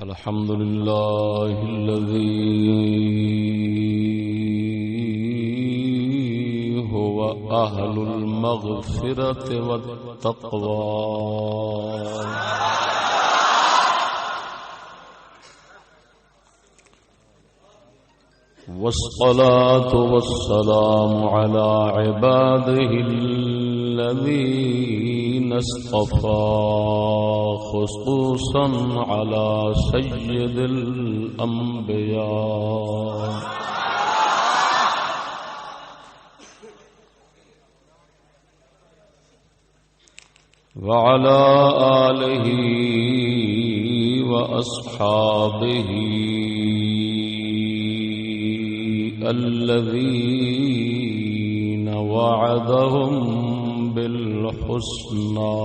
الحمد لله الذي هو أهل المغفرة والتقوى والصلاة والسلام على عباده الذين اصطفى خصوصا على سيد الأنبياء وعلى آله وأصحابه الذين وعدهم بالحسنى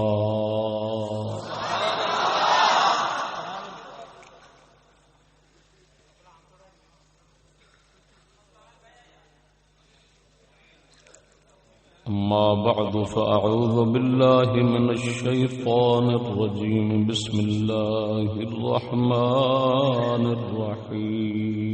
أما بعد فأعوذ بالله من الشيطان الرجيم بسم الله الرحمن الرحيم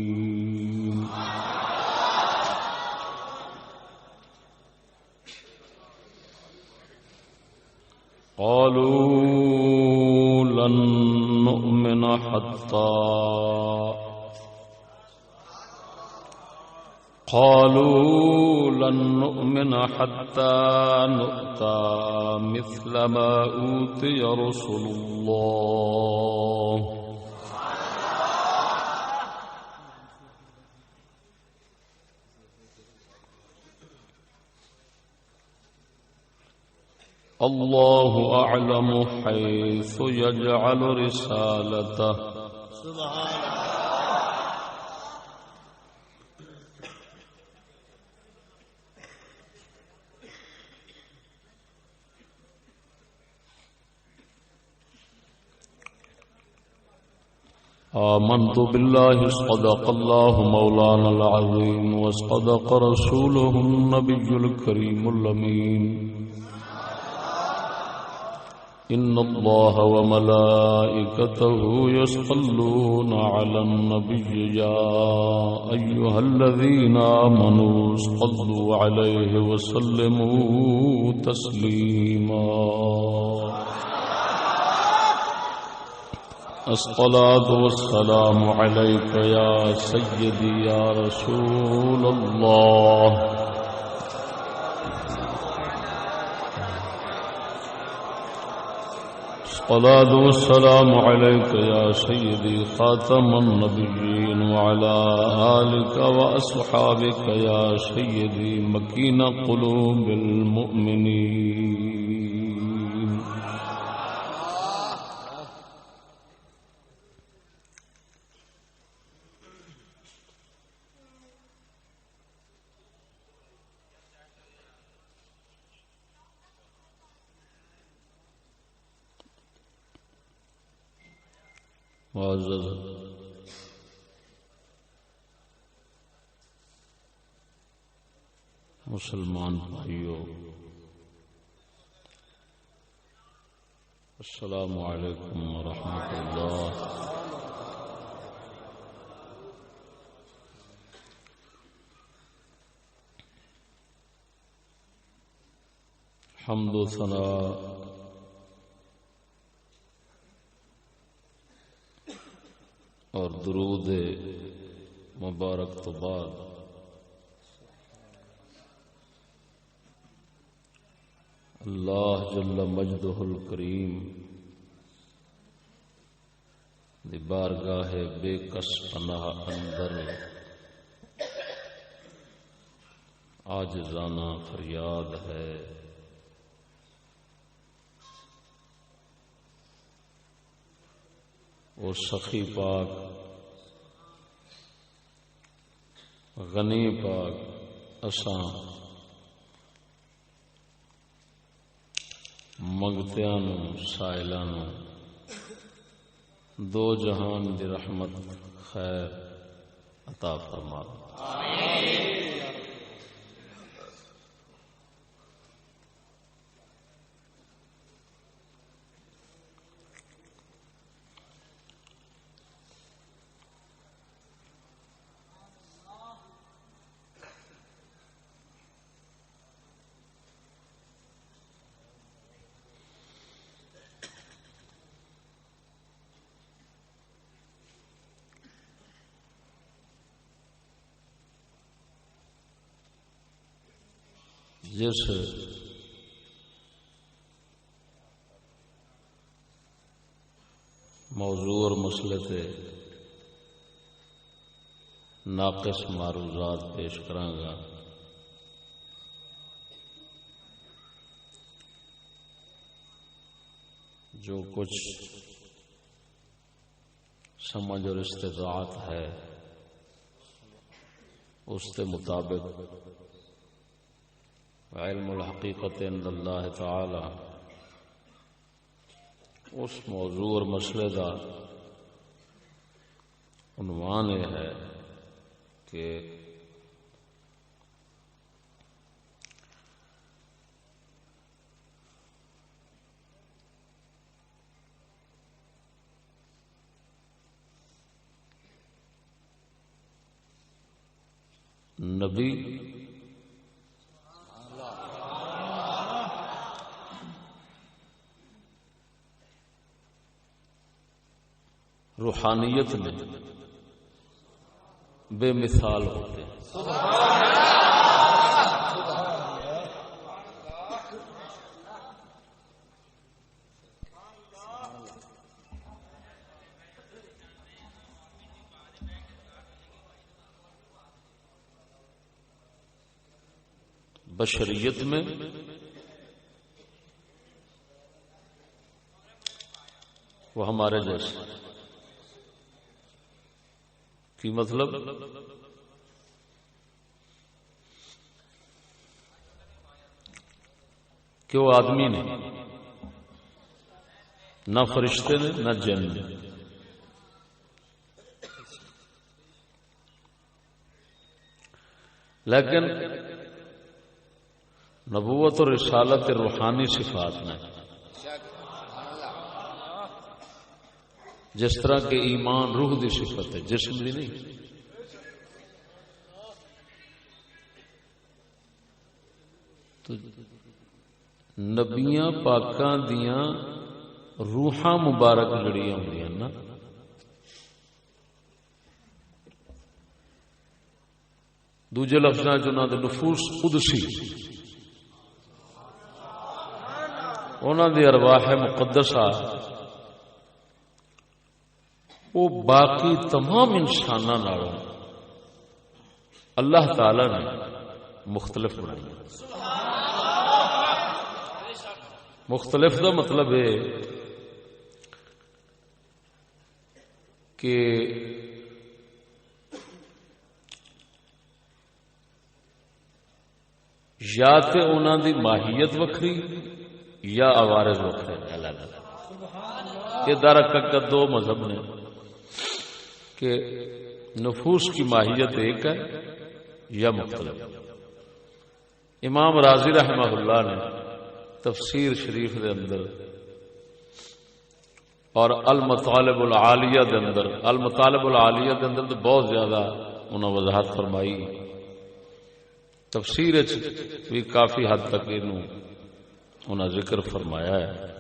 قالوا لن نؤمن حتى نؤتى مثل ما أوتي رسل الله الله أعلم حيث يجعل رسالته سبحان الله آمنت بالله صدق الله مولانا العظيم وصدق رسوله النبي الكريم الأمين إن الله وملائكته يصلون على النبي يا أيها الذين آمنوا صلوا عليه وسلموا تسليما الصلاة والسلام عليك يا سيدي يا رسول الله الصلاة والسلام عليك يا سيدي خاتم النبيين وعلى آلك وأصحابك يا سيدي مكين قلوب المؤمنين معزز مسلمان بھائیو السلام علیکم ورحمۃ اللہ حمد و ثنا اور درود مبارک تو بعد اللہ جل مجدہ الکریم دی بارگاہ بے کس پناہ اندر عاجزانہ فریاد ہے وہ سخی پاک غنی پاک اساں منگتیاں نو سائلاں نو دو جہان دی رحمت خیر عطا فرما آمین جس موضوع اور مسئلے تے ناقص معروضات پیش کراں گا، جو کچھ سمجھ اور استطاعت ہے اس کے مطابق علم الحقیقت عند اللہ تعالی اس موضوع اور مسئلے کا عنوان یہ ہے کہ نبی روحانیت میں بے مثال ہوتے ہیں۔ بشریت میں وہ ہمارے جیسے کی مطلب کہ وہ آدمی نے نہ فرشتے نے نہ جن نے، لیکن نبوت اور رسالت روحانی صفات میں جس طرح کہ ایمان روح دی صفت ہے، جسم دی نہیں۔ تو نبیاں پاکاں دیاں روحاں مبارک جڑیاں ہوندیاں نا، دوجے لفظاں چ انہاں دے نفوس قدسی، انہاں دی ارواح مقدسہ وہ باقی تمام انساناں نالوں اللہ تعالی نے مختلف بنائی۔ مختلف کا مطلب ہے کہ یا تے انہاں دی ماہیت وکھری یا عوارض وکھرے الگ الگ۔ یہ درحقیقت دو مذہب نے کہ نفوس کی ماہیت ایک ہے یا مختلف۔ امام رازی رحمہ اللہ نے تفسیر شریف دے اندر اور المطالب العالیہ دے اندر، المطالب العالیہ دے اندر تو بہت زیادہ انہوں نے وضاحت فرمائی، تفسیر بھی کافی حد تک انہوں نے ذکر فرمایا ہے۔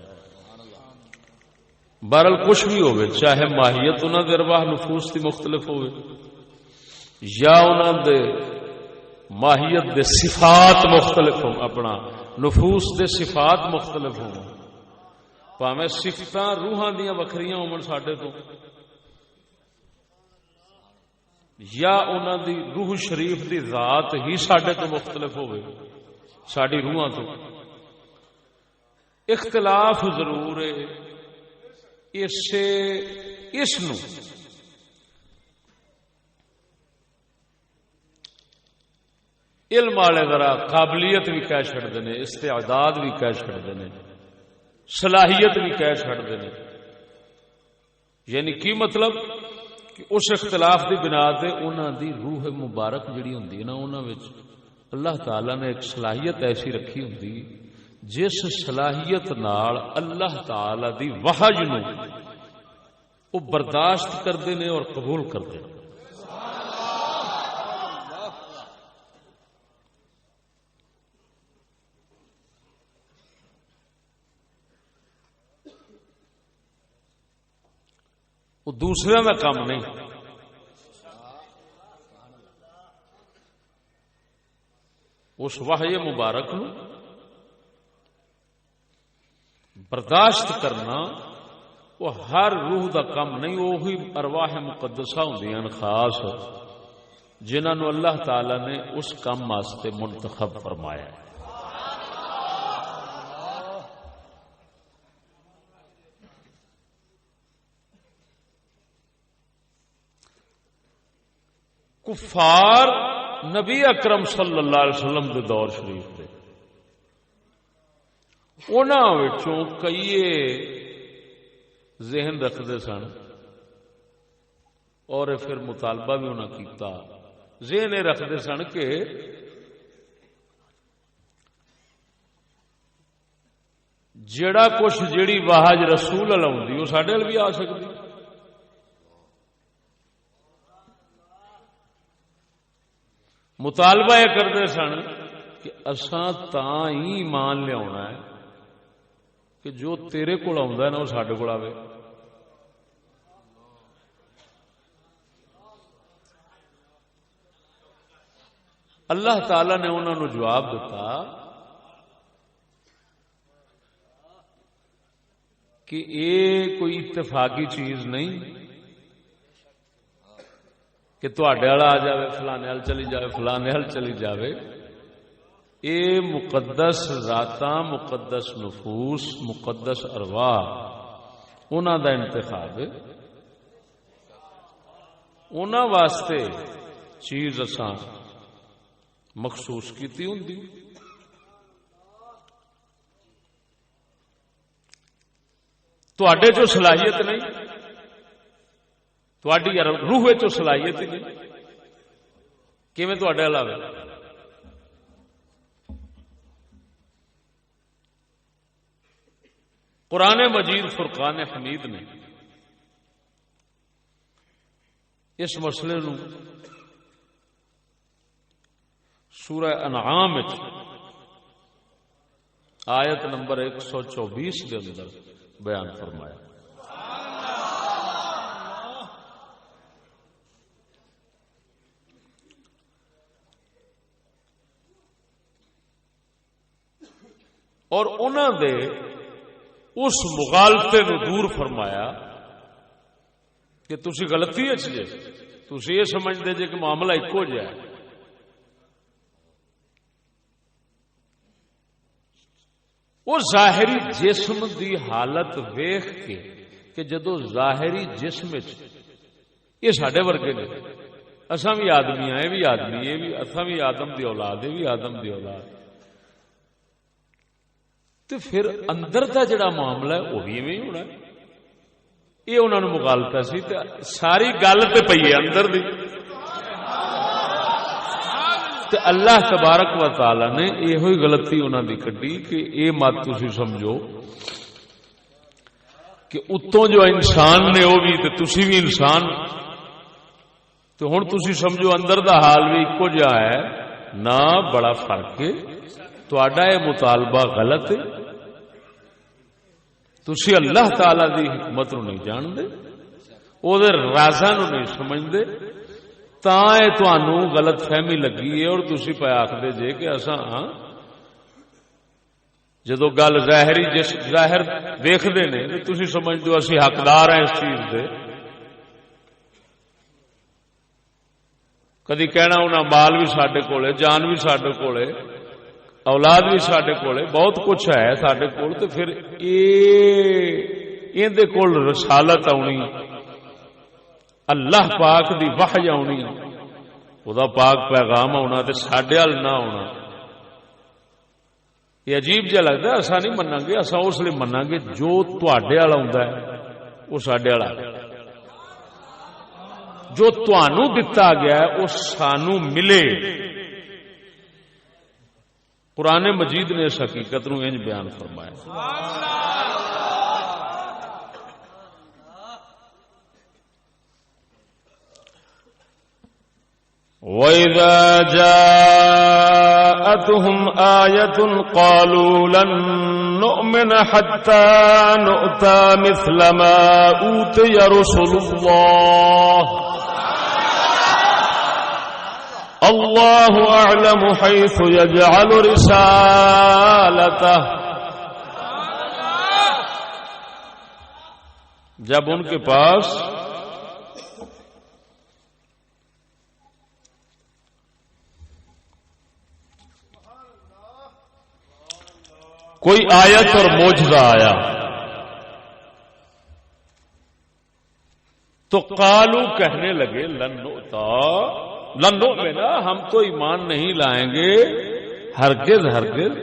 بہرحال کچھ بھی ہوئے، چاہے ماہیت انہوں دے ارواح نفوس کی مختلف ہوئے یا انہوں دے ماہیت دے صفات مختلف ہوں، اپنا نفوس دے صفات مختلف ہوں، پاویں صفتاں روحاں دیاں وکھریاں ہون ساڈے تو، یا انہاں دی روح شریف دی ذات ہی ساڈے تو مختلف ہوئے ساڈی روحاں تو، اختلاف ضرور ہے۔ اس نو علم والے ذرا قابلیت بھی کہہ چھڑتے ہیں، استعداد بھی کہہ چھڑتے ہیں، صلاحیت بھی کہہ چھڑتے ہیں۔ یعنی کی مطلب کہ اس اختلاف دی بنا تے انہاں دی روح مبارک جڑی ہوندی ہے نا، انہاں وچ اللہ تعالی نے ایک صلاحیت ایسی رکھی ہوندی جس صلاحیت نال اللہ تعالی دی وحی نو وہ برداشت کرتے ہیں اور قبول کرتے ہیں۔ وہ دوسرے کا کام نہیں۔ اس وحی مبارک نو برداشت کرنا وہ ہر روح دا کم نہیں، وہی ارواح مقدسہ ہوندیاں خاص جنہاں نو اللہ تعالی نے اس کام واسطے منتخب فرمایا ہے۔ کفار نبی اکرم صلی اللہ علیہ وسلم کے دور شریف دے انہاں وچوں کئی ذہن رکھتے سن، اور پھر مطالبہ بھی انہاں کیتا، ذہن یہ رکھتے سن کہ جڑا کچھ جیڑی واہج رسول اللہ ہوندی وہ ساڈے ول بھی آ سکتی۔ مطالبہ یہ کرتے سن کہ اساں تاں ہی ایمان لیا ہے کہ جو تیرے کول آوندا ہے نا وہ ساڈے کول آوے۔ اللہ تعالی نے انہوں نے جواب دیتا کہ یہ کوئی اتفاقی چیز نہیں کہ تواڈے والا آ جائے فلانے ہل چلی جائے فلانے ہل چلی جائے، اے مقدس ذاتاں، مقدس نفوس، مقدس ارواح انہاں دا انتخاب ہے، انہاں واسطے چیز اساں مخصوص کیتی ہوندی۔ تواڈے چ صلاحیت نہیں، تواڈی روح چ صلاحیت ہی نہیں، کیویں تواڈے علاوہ؟ قرآن مجید فرقان حمید نے اس مسئلے نو سورہ انعام آیت نمبر 124 کے اندر بیان فرمایا۔ اور انہوں نے اس مغالطے نو دور فرمایا کہ تسی غلطی ہے جے، تسی یہ سمجھتے جے کہ معاملہ ایک ہو جائے۔ وہ ظاہری جسم دی حالت ویخ کے کہ جدو ظاہری جسم یہ ساڈے ورگے نے، اساں بھی آدمی ہیں، یہ بھی آدمی، یہ بھی اساں بھی آدم دی اولاد، یہ بھی آدم دی اولاد، تو پھر اندر دا جڑا معاملہ ہے وہ بھی ایویں ہونا ہے۔ یہ انہوں نے مغالطہ سی، تے ساری گل تے پئی ہے اندر دی، تے اللہ تبارک و تعالی نے یہ غلطی انہوں دی کڈی کہ یہ مت تسی سمجھو کہ اتوں جو انسان نے وہ بھی تے تسی بھی انسان، تو ہن تسی سمجھو اندر دا حال بھی ایکو جہا ہے، نہ بڑا فرق ہے۔ تہاڈا یہ مطالبہ غلط ہے، تسی اللہ تعالی دی حکمت نو نہیں جاندے، او دے رازاں نو نہیں سمجھدے، تاں اے تانوں غلط فہمی لگی ہے، اور تسی پے آکھدے جے کہ اساں جدو گل ظاہری ظاہر دیکھدے نے تے تسی سمجھدے ہو اسی حقدار ہیں اس چیز دے۔ کدی کہنا انہاں مال بھی ساڈے کولے، جان بھی ساڈے کولے، اولاد بھی ساڈے کولے، بہت کچھ ہے ساڈے کول، تے پھر ایندے کول رسالت آنی، اللہ پاک دی وحی آنی، خدا پاک پیغام آنا تے ساڈے ال نہ آنا، یہ عجیب جہا لگتا ہے۔ اساں نہیں مناں گے، اساں اس لیے مناں گے جو تواڈے ال آوندا ہے وہ ساڈے ال آ گیا، جو تانوں دتا گیا ہے وہ سانوں ملے۔ قرآن مجید نے اس حقیقت نو انج بیان فرمایا۔ وَإِذَا جَاءَتْهُمْ آيَةٌ قَالُوا لَن نُّؤْمِنَ حَتَّى نُؤْتَى مِثْلَ مَا أُوتِيَ رُسُلُ اللَّهِ اللہ اعلم حیث یجعل رسالتہ. جب ان کے پاس کوئی آیت اور معجزہ آیا تو قالو کہنے لگے لن نؤمن، ہم تو ایمان نہیں لائیں گے ہرگز ہرگز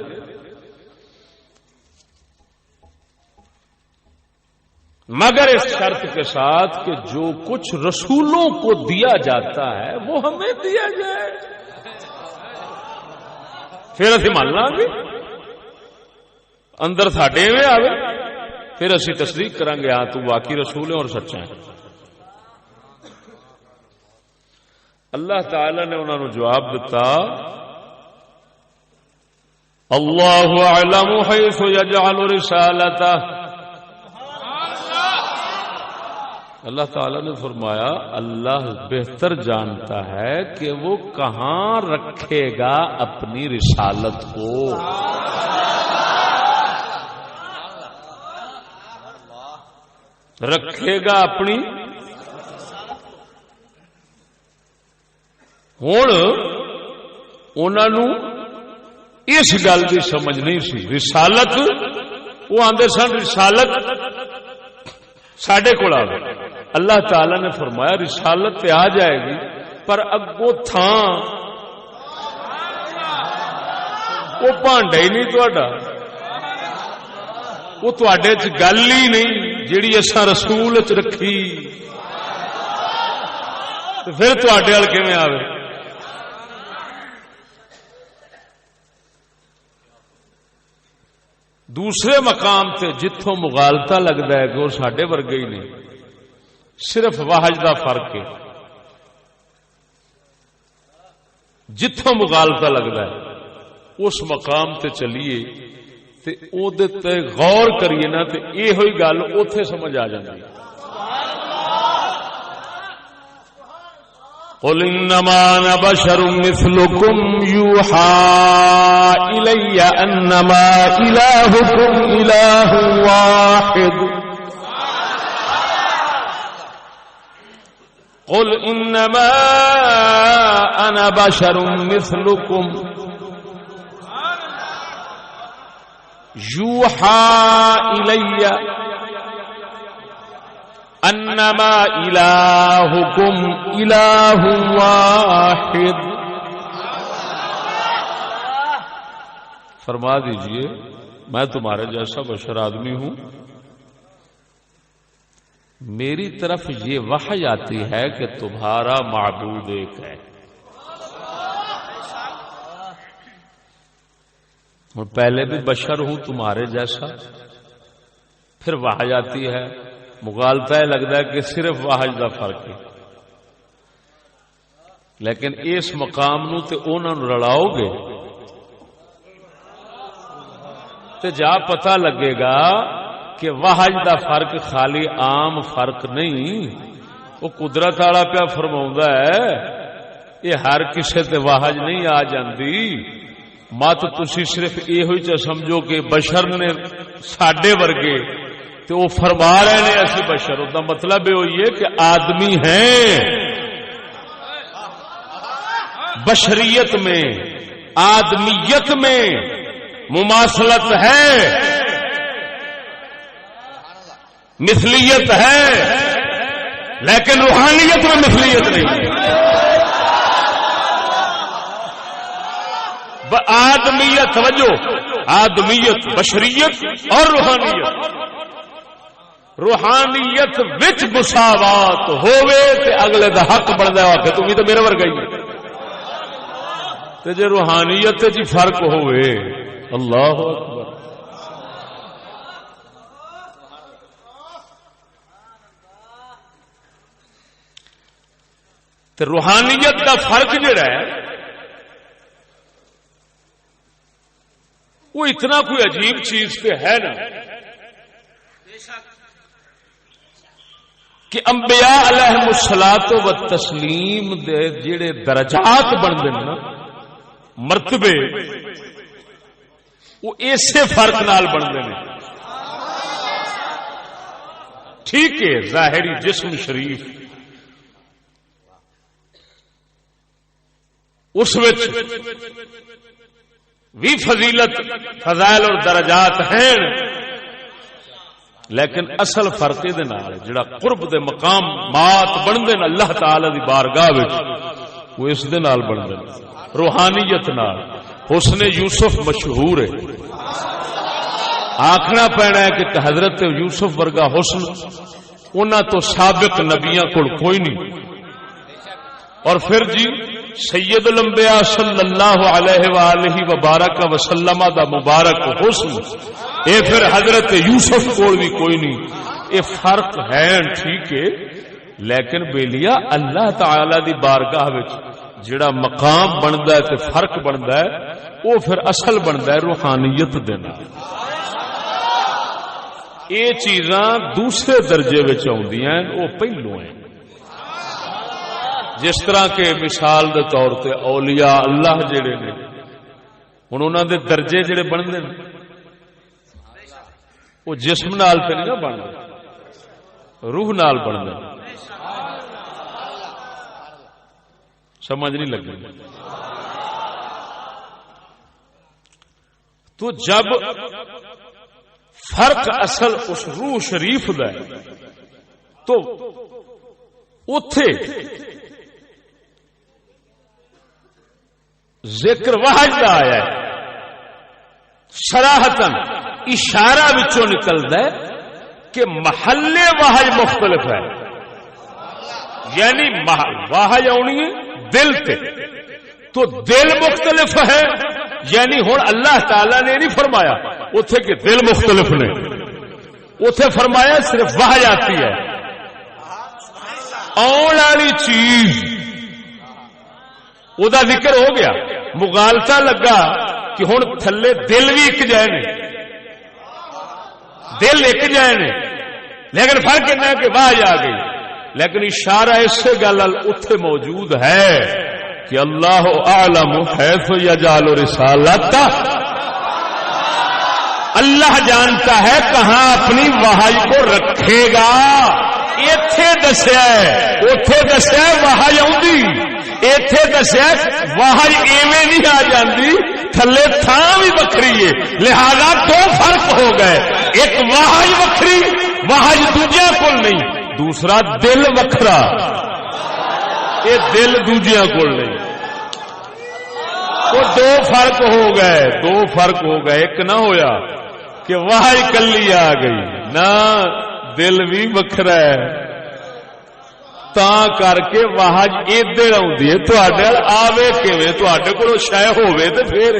مگر اس شرط کے ساتھ کہ جو کچھ رسولوں کو دیا جاتا ہے وہ ہمیں دیا جائے، پھر اسی مان لیں گے. اندر ساڈے میں آوے پھر اسی تصدیق کریں گے ہاں تو واقعی رسول ہے اور سچا ہے. اللہ تعالی نے انہوں نے جواب دیتا اللہ اعلم حیث یجعل رسالتہ. اللہ تعالی نے فرمایا اللہ بہتر جانتا ہے کہ وہ کہاں رکھے گا اپنی رسالت کو. رکھے گا اپنی. ہوں انہوں اس گل کی سمجھ نہیں سی. رسالت وہ آندے سن رسالت ساڈے کول آ گئی. اللہ تعالی نے فرمایا رسالت تے آ جائے گی پر اگوں تھان وہ بھانڈا ہی نہیں تہاڈا، وہ تواڈے چ گل ہی نہیں جیڑی اساں رسول چ رکھی، پھر تواڈے ول کیویں آوے؟ دوسرے مقام تے جتھوں مغالطہ لگتا ہے کہ وہ ساڈے ورگے ہی نہیں، صرف واحج دا فرق ہے. جتھوں مغالطہ لگتا ہے اس مقام تے چلیے تے او دے تے غور کریے نا تے اے ہوئی گل اوتھے سمجھ آ جاندی. قل انما انا بشر مثلكم يوحى الي انما الهكم اله واحد. قل انما انا بشر مثلكم يوحى الي انما الہکم الہ واحد. فرما دیجئے میں تمہارے جیسا بشر آدمی ہوں، میری طرف یہ وحی آتی ہے کہ تمہارا معبود ایک ہے. اور پہلے بھی بشر ہوں تمہارے جیسا، پھر وحی آتی ہے. مغالطہ ہے لگتا ہے کہ صرف واحج دا فرق ہے، لیکن اس مقام نو تے انہاں نوں رلاؤ گے تے جا پتہ لگے گا کہ واحج دا فرق خالی عام فرق نہیں، وہ قدرت والا پیا فرماوندا ہے یہ ہر کسے تے واحج نہیں آ جاندی. مت تسی صرف یہ ہوئی چا سمجھو کہ بشر نے ساڈے ورگے تو وہ فرما رہے ہیں ایسی بشر. اس کا مطلب یہ ہوئی ہے کہ آدمی ہیں، بشریت میں آدمیت میں مماثلت ہے، مثلیت ہے، لیکن روحانیت میں مثلیت نہیں. آدمیت توجہ، آدمیت بشریت اور روحانیت. روحانیت وچ مساوات ہووے تے اگلے دا حق بندا ہے کہ تم ہی تے میرے ورگا ہی تے جے روحانیت وچ فرق ہووے اللہ اکبر. تے روحانیت دا فرق جڑا ہے وہ اتنا کوئی عجیب چیز پہ ہے نا کہ انبیاء علیہم الصلوۃ والتسلیم دے جڑے درجات بندے نا مرتبے وہ ایسے فرق نال بندے نے. ٹھیک ہے ظاہری جسم شریف اس وچ بھی فضیلت فضائل اور درجات ہیں لیکن اصل فرق دے نال جڑا قرب دے مقام مات بندے نے اللہ تعالی دی بارگاہ وچ وہ اس دے نال بندے روحانیت نال. حسن یوسف مشہور ہے آکھنا پینا ہے کہ حضرت یوسف ورگا حسن انہاں تو سابق نبیاں کول کوئی نہیں. اور پھر جی سید الانبیاء صلی اللہ علیہ وآلہ وبارک وسلم دا مبارک حسن اے پھر حضرت یوسف کول بھی کوئی نہیں. اے فرق ہے ٹھیک ہے لیکن بیلیا اللہ تعالی دی بارگاہ وچ جڑا مقام بندا ہے تے فرق بندا ہے وہ پھر اصل بندا ہے روحانیت دے نال. یہ چیزاں دوسرے درجے وچ اوندیاں وہ پہلو ہیں. جس طرح کے مثال دے طور تے اولیاء اللہ جڑے نے ہن انہاں دے درجے جڑے بندے نے وہ جسم نال تے نہیں بنتے روح نال بنتے. سمجھ نہیں لگی. تو جب فرق اصل اس روح شریف دا ہے تو اتے ذکر وحج دا آیا ہے صراحتاً اشارہ وچوں نکلدا ہے کہ محلے وحج مختلف ہے. یعنی وحج آنی ہے دل تے تو دل مختلف ہے. یعنی ہن اللہ تعالی نے نہیں فرمایا اوتھے کہ دل مختلف نے اوتھے فرمایا صرف وحج آتی ہے. آن والی چیز او دا ذکر ہو گیا مغالطہ لگا کہ ہن تھلے دل بھی ایک جائے نے دل ایک جائے نے لیکن فرق اتنا ہے کہ وحج آ گئی. لیکن اشارہ اس سے گل اتنے موجود ہے کہ اللہ اعلم حیث یجعل رسالتہ اللہ جانتا ہے کہاں اپنی وحی کو رکھے گا. ایتھے دسیا اوتھے دسیا وحی آؤندی ایتھے دسیا وحی ایویں نہیں آ جاندی تھلے تھاں بھی وکھری ہے لہذا دو فرق ہو گئے. ایک وحی وکھری وحی دوجیاں کول نہیں دوسرا دل وکھرا یہ دل دوجیاں کول نہیں. وہ دو فرق ہو گئے ایک نہ ہویا کہ وحی کلی آ گئی نہ دل بھی وکھرا ہے تا کر کے وحج ادھر آوندی ہے تواڈے ال آوے کیویں تواڈے کولوں شے ہووے تے پھر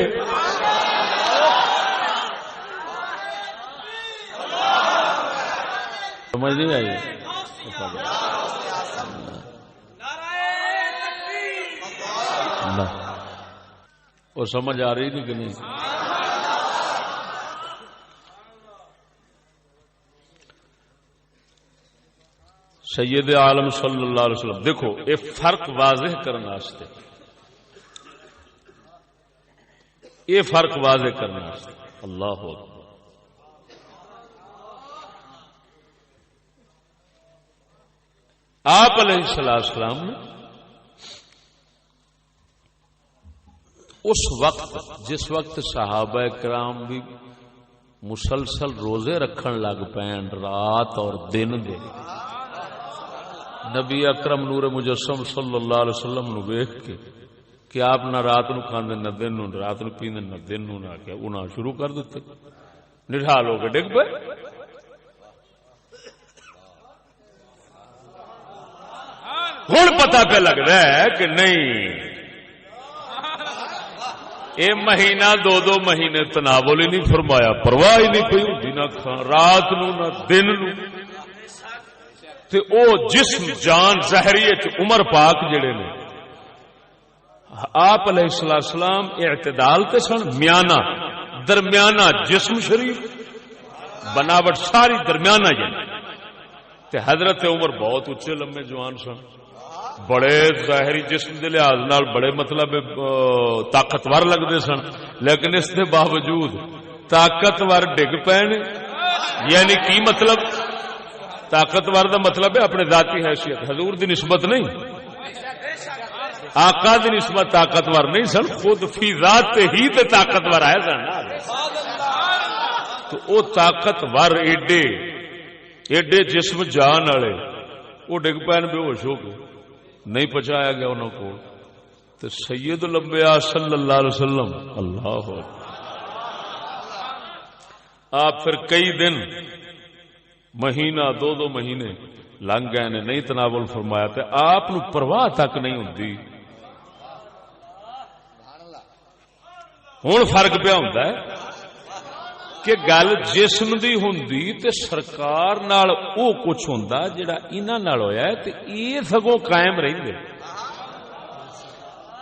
سمجھ نہیں آئی. وہ سمجھ آ رہی نہیں کہ نہیں. سید عالم صلی اللہ علیہ وسلم دیکھو یہ فرق واضح کرنے واسطے یہ فرق واضح کرنے واسطے اللہ اکبر آپ علیہ السلام نے اس وقت جس وقت صحابہ کرام بھی مسلسل روزے رکھن لگ پین رات اور دن دے نبی اکرم نور مجسم صلی اللہ علیہ وسلم نو ویکھ کے کہ آپ نہ رات نو کھاندے نہ دن نو رات نو پیندے نہ دن نو نہ کہ انہاں شروع کر دتے نڈھال ہو کے ڈگ پے. ہن پتہ پہ لگ رہا ہے کہ نہیں اے مہینہ دو مہینے تناول ہی نہیں فرمایا پرواہ ہی نہیں کوئی ہوندی نہ رات نو نہ دن نو تے او جسم جان ظاہریت عمر پاک جڑے نے آپ علیہ السلام اعتدال تے سن میانہ درمیانہ جسم شریف بناوٹ ساری درمیانہ جن تے حضرت عمر بہت اچے لمے جوان سن، بڑے ظاہری جسم دے لحاظ نال بڑے مطلب طاقتور لگتے سن، لیکن اس دے باوجود طاقتور ڈگ پے نے. یعنی کی مطلب؟ طاقتور دا مطلب ہے اپنے ذاتی حیثیت، حضور دی نسبت نہیں، آقا دی نسبت طاقتور نہیں سن، خود فی ذات ہی تے طاقتور ہے سن. تو او طاقتور ایڈے جسم جان والے وہ ڈگ پین بے ہوش ہو گئے، نہیں پہنچایا گیا انہوں کو. تو سید الانبیاء صلی اللہ علیہ وسلم اللہ آپ پھر کئی دن مہینہ دو مہینے لنگ گئے نے، نہیں تناول فرمایا. تے آپ نو پرواہ تک نہیں ہوندی. ہن فرق پیا ہوندا ہے کہ گل جسم دی ہوندی تے سرکار نال او کچھ ہوندا جڑا انہاں نال ہویا ہے تے اے سگوں قائم رہندے.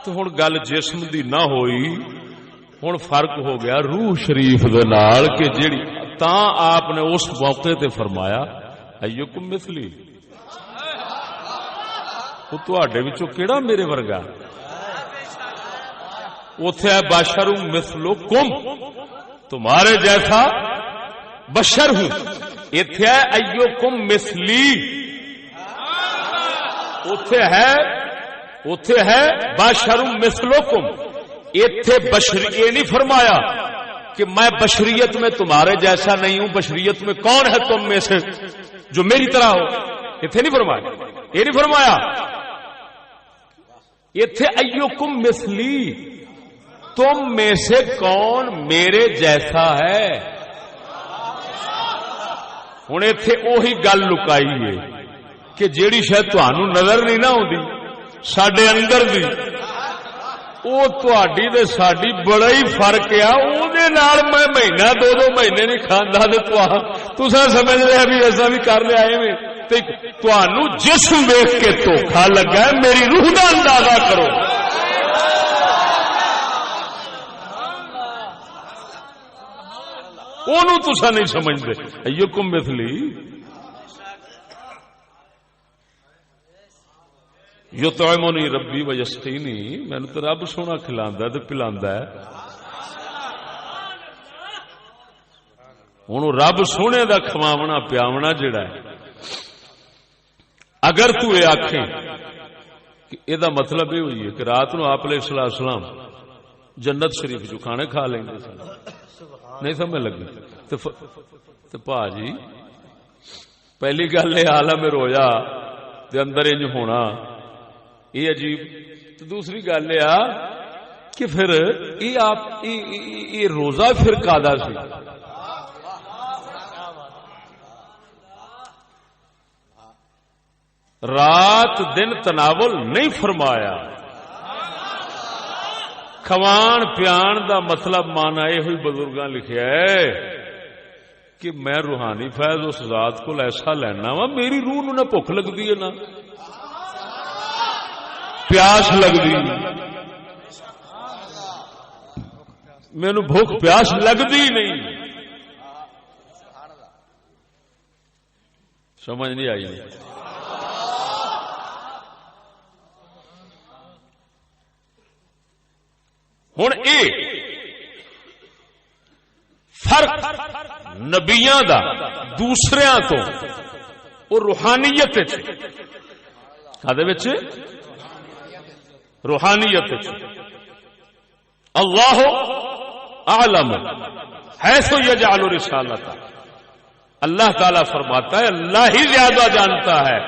تو ہن گل جسم دی نہ ہوئی، ہن فرق ہو گیا روح شریف دے نال کہ جیڑی تاں آپ نے اس موقع تے فرمایا ایکم مثلی، او تواڈے وچوں کیڑا میرے ورگا؟ اوتھے ہے بشر مثلکم، تمہارے جیسا بشر ہوں. ایتھے ہے ایکم مثلی، اوتھے ہے بشر مثلکم. ایتھے بشر یہ نہیں فرمایا کہ میں بشریت میں تمہارے جیسا نہیں ہوں. بشریت میں کون ہے تم میں سے جو میری طرح ہو؟ ایتھے نہیں فرمایا، یہ نہیں فرمایا. ایتھے ایکم مثلی، تم میں سے کون میرے جیسا ہے. ہن ایتھے اوہی گل لکائی ہے کہ جیڑی شاید تہانوں نظر نہیں نہ ہوندی ساڈے اندر دی، او تہاڈی تے ساڈی بڑا ہی فرق ہے. او دے نال میں مہینہ دو مہینے نہیں کھاندا تے تساں سمجھ رہے بھی ایسا بھی کر لیا ایویں. تے تہانوں جسم ویکھ کے دھوکھا لگا ہے، میری روح دا اندازہ کرو. اونوں تساں نہیں سمجھدے. ایکم مثلی یطعمنی ربی ویسقینی، مینوں تے رب سونا کھلاندا تے پلاندا ہے. ہن رب سونے دا کھواونا پیاونا جڑا ہے، اگر تو یہ آکھیں کہ یہ مطلب یہ ہوئی ہے کہ رات نو آپ علیہ السلام جنت شریف جو کھانے کھا لیں گے، نہیں سمجھ لگی تو پا جی پہلی گل یہ عالم رویا دے اندر انج ہونا یہ عجیب. تو دوسری گل یہ کہ پھر یہ روزہ پھر کادا سی؟ رات دن تناول نہیں فرمایا. کھوان پیان دا مطلب مانا یہ ہوئی بزرگاں لکھیا ہے کہ میں روحانی فیض اس ذات کو ایسا لینا وا میری روح نو نہ بھوک لگتی ہے نہ پیاس لگتی، مینوں بھوک پیاس لگتی نہیں. سمجھ نہیں آئی؟ ہن اے فرق نبیاں دا دوسریاں تو وہ روحانیت روحانیت اللہ اعلم حیث یجعل رسالتہ، اللہ تعالی فرماتا ہے اللہ ہی زیادہ جانتا ہے،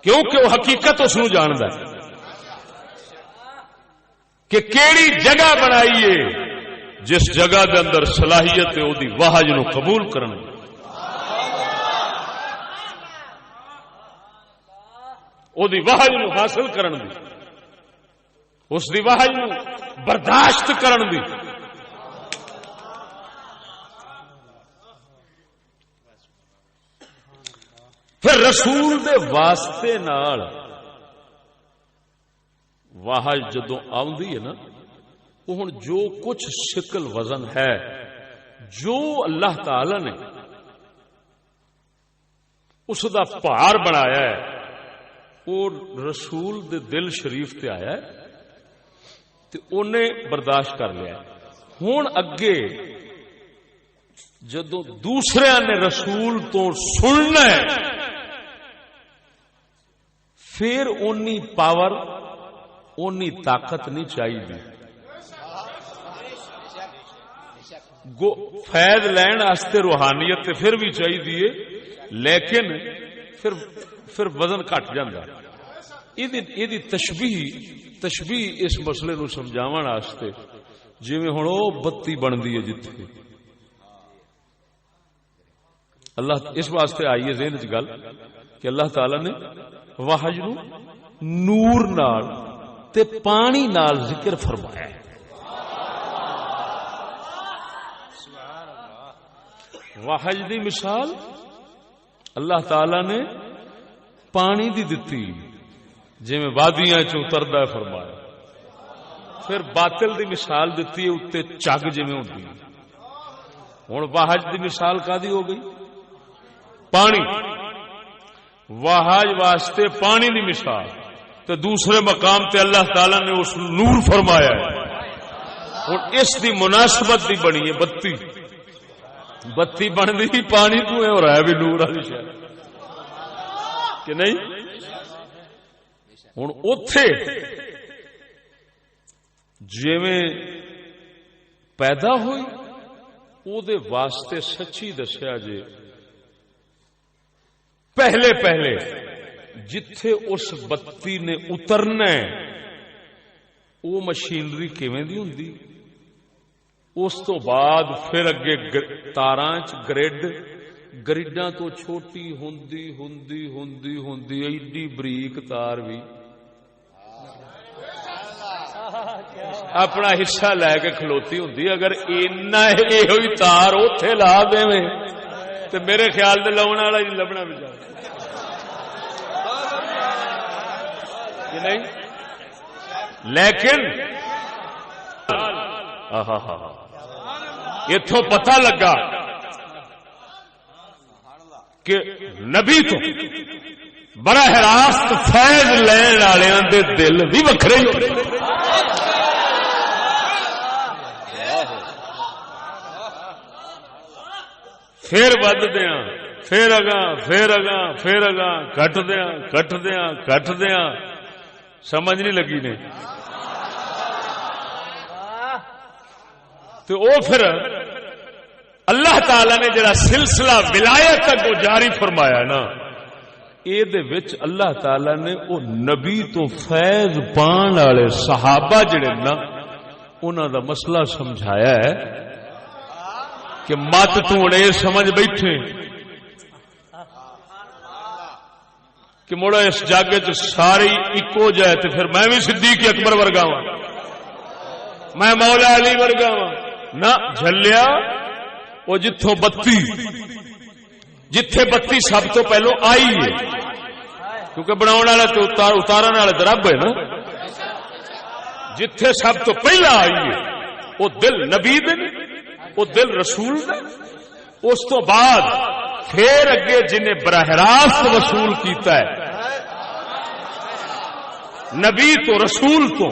کیونکہ وہ حقیقت اس نو جاندا ہے کہ کیڑی جگہ بنائیے جس جگہ دے اندر صلاحیت ہے دی وحی نو قبول کرن. او دی وحی نو حاصل کرن دی، اس دی وحی نو برداشت کرن دی. پھر رسول دے واسطے نال وحی جدوں آوندی ہے نا، وہ ہن جو کچھ شکل وزن ہے جو اللہ تعالی نے اس دا پہاڑ بنایا ہے وہ رسول دے دل شریف تے آیا ہے تے انہیں برداشت کر لیا. ہن اگے جدوں دوسرے نے رسول تو سننا ہے پھر اونی پاور اونی طاقت نہیں چاہیے. فیض لین واسطے روحانیت تے پھر بھی چاہیے لیکن پھر وزن گھٹ جاتا. یہ تشبیح اس مسئلے نو سمجھاون واسطے جویں ہن او بتی بندی ہے جتھے اللہ اس واسطے آئیے ذہن چ گل کہ اللہ تعالی نے وحی نو نور نال تے پانی نال ذکر فرمایا ہے. وحی دی مثال اللہ تعالی نے پانی دی دتی جویں وادیاں چ اتردا فرمایا. پھر باطل دی مثال دتی ہے اتنے چگ جویں ہوندی. ہن وحی دی مثال کادی ہو گئی؟ پانی. وحی واسطے پانی دی مثال تے دوسرے مقام تے اللہ تعالی نے اس نور فرمایا ہے. اور اس دی مناسبت دی بنی ہے بتی. بتی بنتی ہی پانی تو ہے اور ہے بھی نور والی شے کہ نہیں. ہن اوتھے جویں پیدا ہوئی او دے واسطے سچی دسیا جے پہلے جتھے اس بتی نے اترنا ہے وہ مشینری کیویں دی ہوندی. اس تو بعد پھر اگے تاراں چ گریڈاں تو چھوٹی ہوندی ایڈی بریک تار بھی اپنا حصہ لے کے کھلوتی ہوندی. اگر اینا ہوئی تار اوتھے لا دیویں تے میرے خیال دے لاؤن والا نہیں لبنا بھی جائے کہ نہیں. لیکن اتوں پتہ لگا کہ نبی تو براہ راست فیض لین والوں دے دل بھی وکھرے ہی پھر وددیاں پھر اگاں کٹدیاں سمجھ نہیں لگی نے. تو او پھر اللہ تعالی نے جڑا سلسلہ ولایت تک وہ جاری فرمایا نا اے دے وچ اللہ تعالی نے او نبی تو فیض پان والے صحابہ جڑے نا انہاں دا مسئلہ سمجھایا ہے کہ مت توڑے سمجھ بیٹھے کہ موڑا اس جاگے چ ساری اکو جائے تو پھر میں بھی صدیق اکبر ورگا ہوں میں مولا علی ورگا ہوں نہ جھلیا وہ جتھوں جتھے بتی سب تو پہلو آئی ہے کیونکہ بناؤ والا تو اتارن والا تو رب ہے نا. جتھے سب تو پہلا آئی ہے وہ دل نبی دے وہ دل رسول دے. اس تو بعد پھر اگے جنہیں براہ راست وصول کیتا ہے نبی تو رسول تو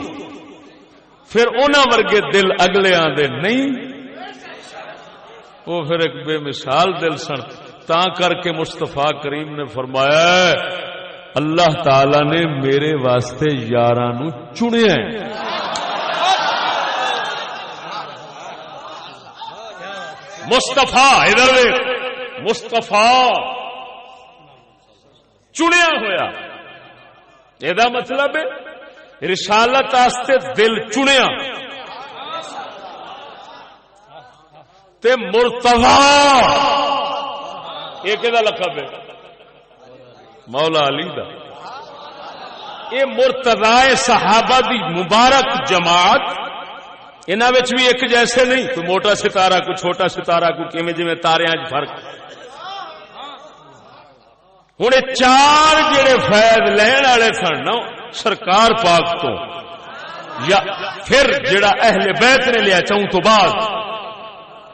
پھر انہاں ورگے دل اگلے آندے نہیں. وہ پھر ایک بے مثال دل سن. تا کر کے مصطفیٰ کریم نے فرمایا اللہ تعالی نے میرے واسطے یاراں نو چنیا ہے. مصطفیٰ ادھر مصطفیٰ چنیا ہویا یہ مطلب ہے رسالت واسطے دل چنیا تے مرتضی یہ کدا لقب ہے مولا علی دا. یہ مرتضی صحابہ دی مبارک جماعت انہاں وچ بھی ایک جیسے نہیں کوئی موٹا ستارہ کوئی چھوٹا ستارہ کوئی کیویں جویں تاریاں وچ فرق. ہن چار جڑے فیض لین والے سن نا سرکار پاک تو یا پھر جڑا اہل بیت نے لیا چوں تو بعد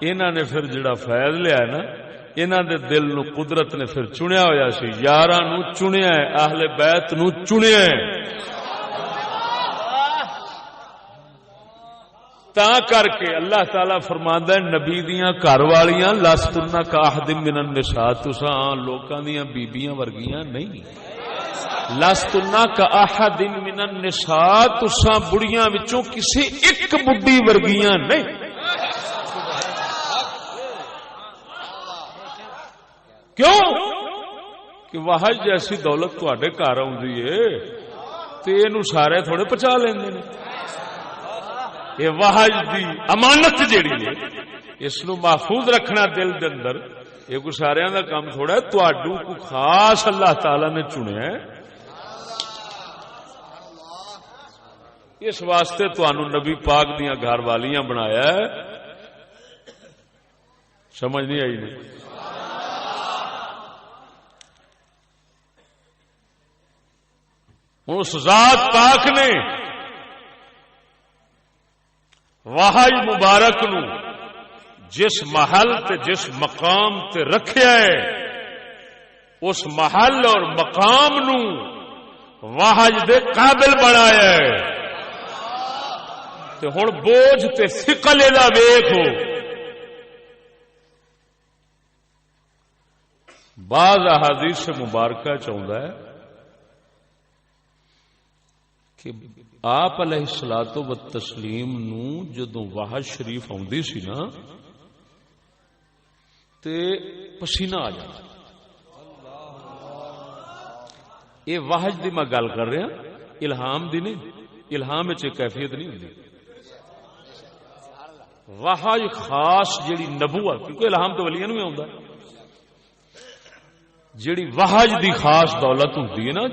انہاں نے پھر جڑا فیض لیا نا انہاں دے دل نو قدرت نے پھر چنیا ہویا سی، یاراں نو چنیا ہے، اہل بیت نو چنیا ہے. تا کر کے اللہ تعالی فرماندا ہے نبی دیاں گھر والیاں لستن کا احد من النساء، تساں لوکاں دیاں بیبییاں ورگیاں نہیں. لستن کا احد من النساء، تساں بڑیاں وچوں کسی ایک بڈھی ورگیاں نہیں. کیوں کہ وحج جیسی دولت تواڈے گھر آوندی ہے تے اینو سارے تھوڑے پچا لیندے نے. یہ وحج دی امانت جیڑی ہے اس نو محفوظ رکھنا دل دے اندر، یہ کوئی سارے دا کام تھوڑا ہے. تواڈو کو خاص اللہ تعالی نے چنیا ہے، اس واسطے تانوں نبی پاک دیاں گھر والیاں بنایا ہے. سمجھ نہیں آئی نہیں؟ اس ذات پاک نے وحج مبارک نو جس محل تے جس مقام تے رکھیا ہے، اس محل اور مقام نو وحج دے قابل بنایا ہے. تے ہن بوجھ تے ثقل دا ویکھو. بعض احادیث مبارکہ چاہندا ہے کہ آپ علیہ الصلوۃ والتسلیم نو جدوں وحج شریف آندی سی نا تے پسینہ آ جاتا. یہ وحج دی میں گل کر رہا، الہام دی نہیں. الہام وچ کیفیت نہیں ہوندی. وحج خاص جیڑی نبوت، کیونکہ الہام تو ولیاں نوں ہی آوندا، جیڑی وحج دی خاص دولت ہوندی ہے نا،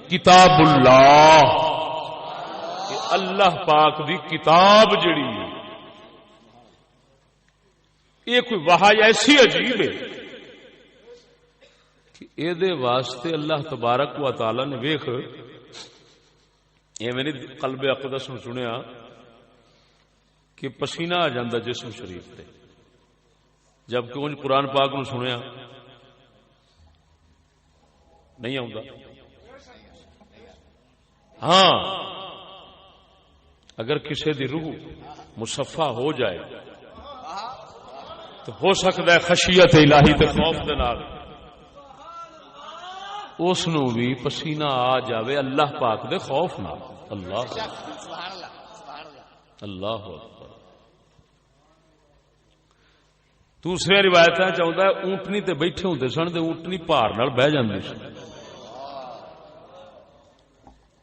کتاب اللہ، اللہ پاک دی کتاب جڑی ہے، یہ کوئی وحی ایسی عجیب ہے کہ اے دے واسطے اللہ تبارک و تعالی نے ویکھ یہ میری قلب اقدس نو سنیا کہ پسینہ آ جاندا جسم شریف تے، جبکہ انج قرآن پاک نو سنیا نہیں آوندا. ہاں اگر کسی دی روح مصفا ہو جائے تو ہو سکتا ہے خشیت الہی تے خوف دے نال اس نو بھی پسینہ آ جاوے اللہ پاک دے خوف نال. اللہ اللہ اکبر. دوسری روایت چاہتا ہے اونٹنی تے بیٹھے ہوندے سن تے اونٹنی پہاڑ نال بہ جاندی سی.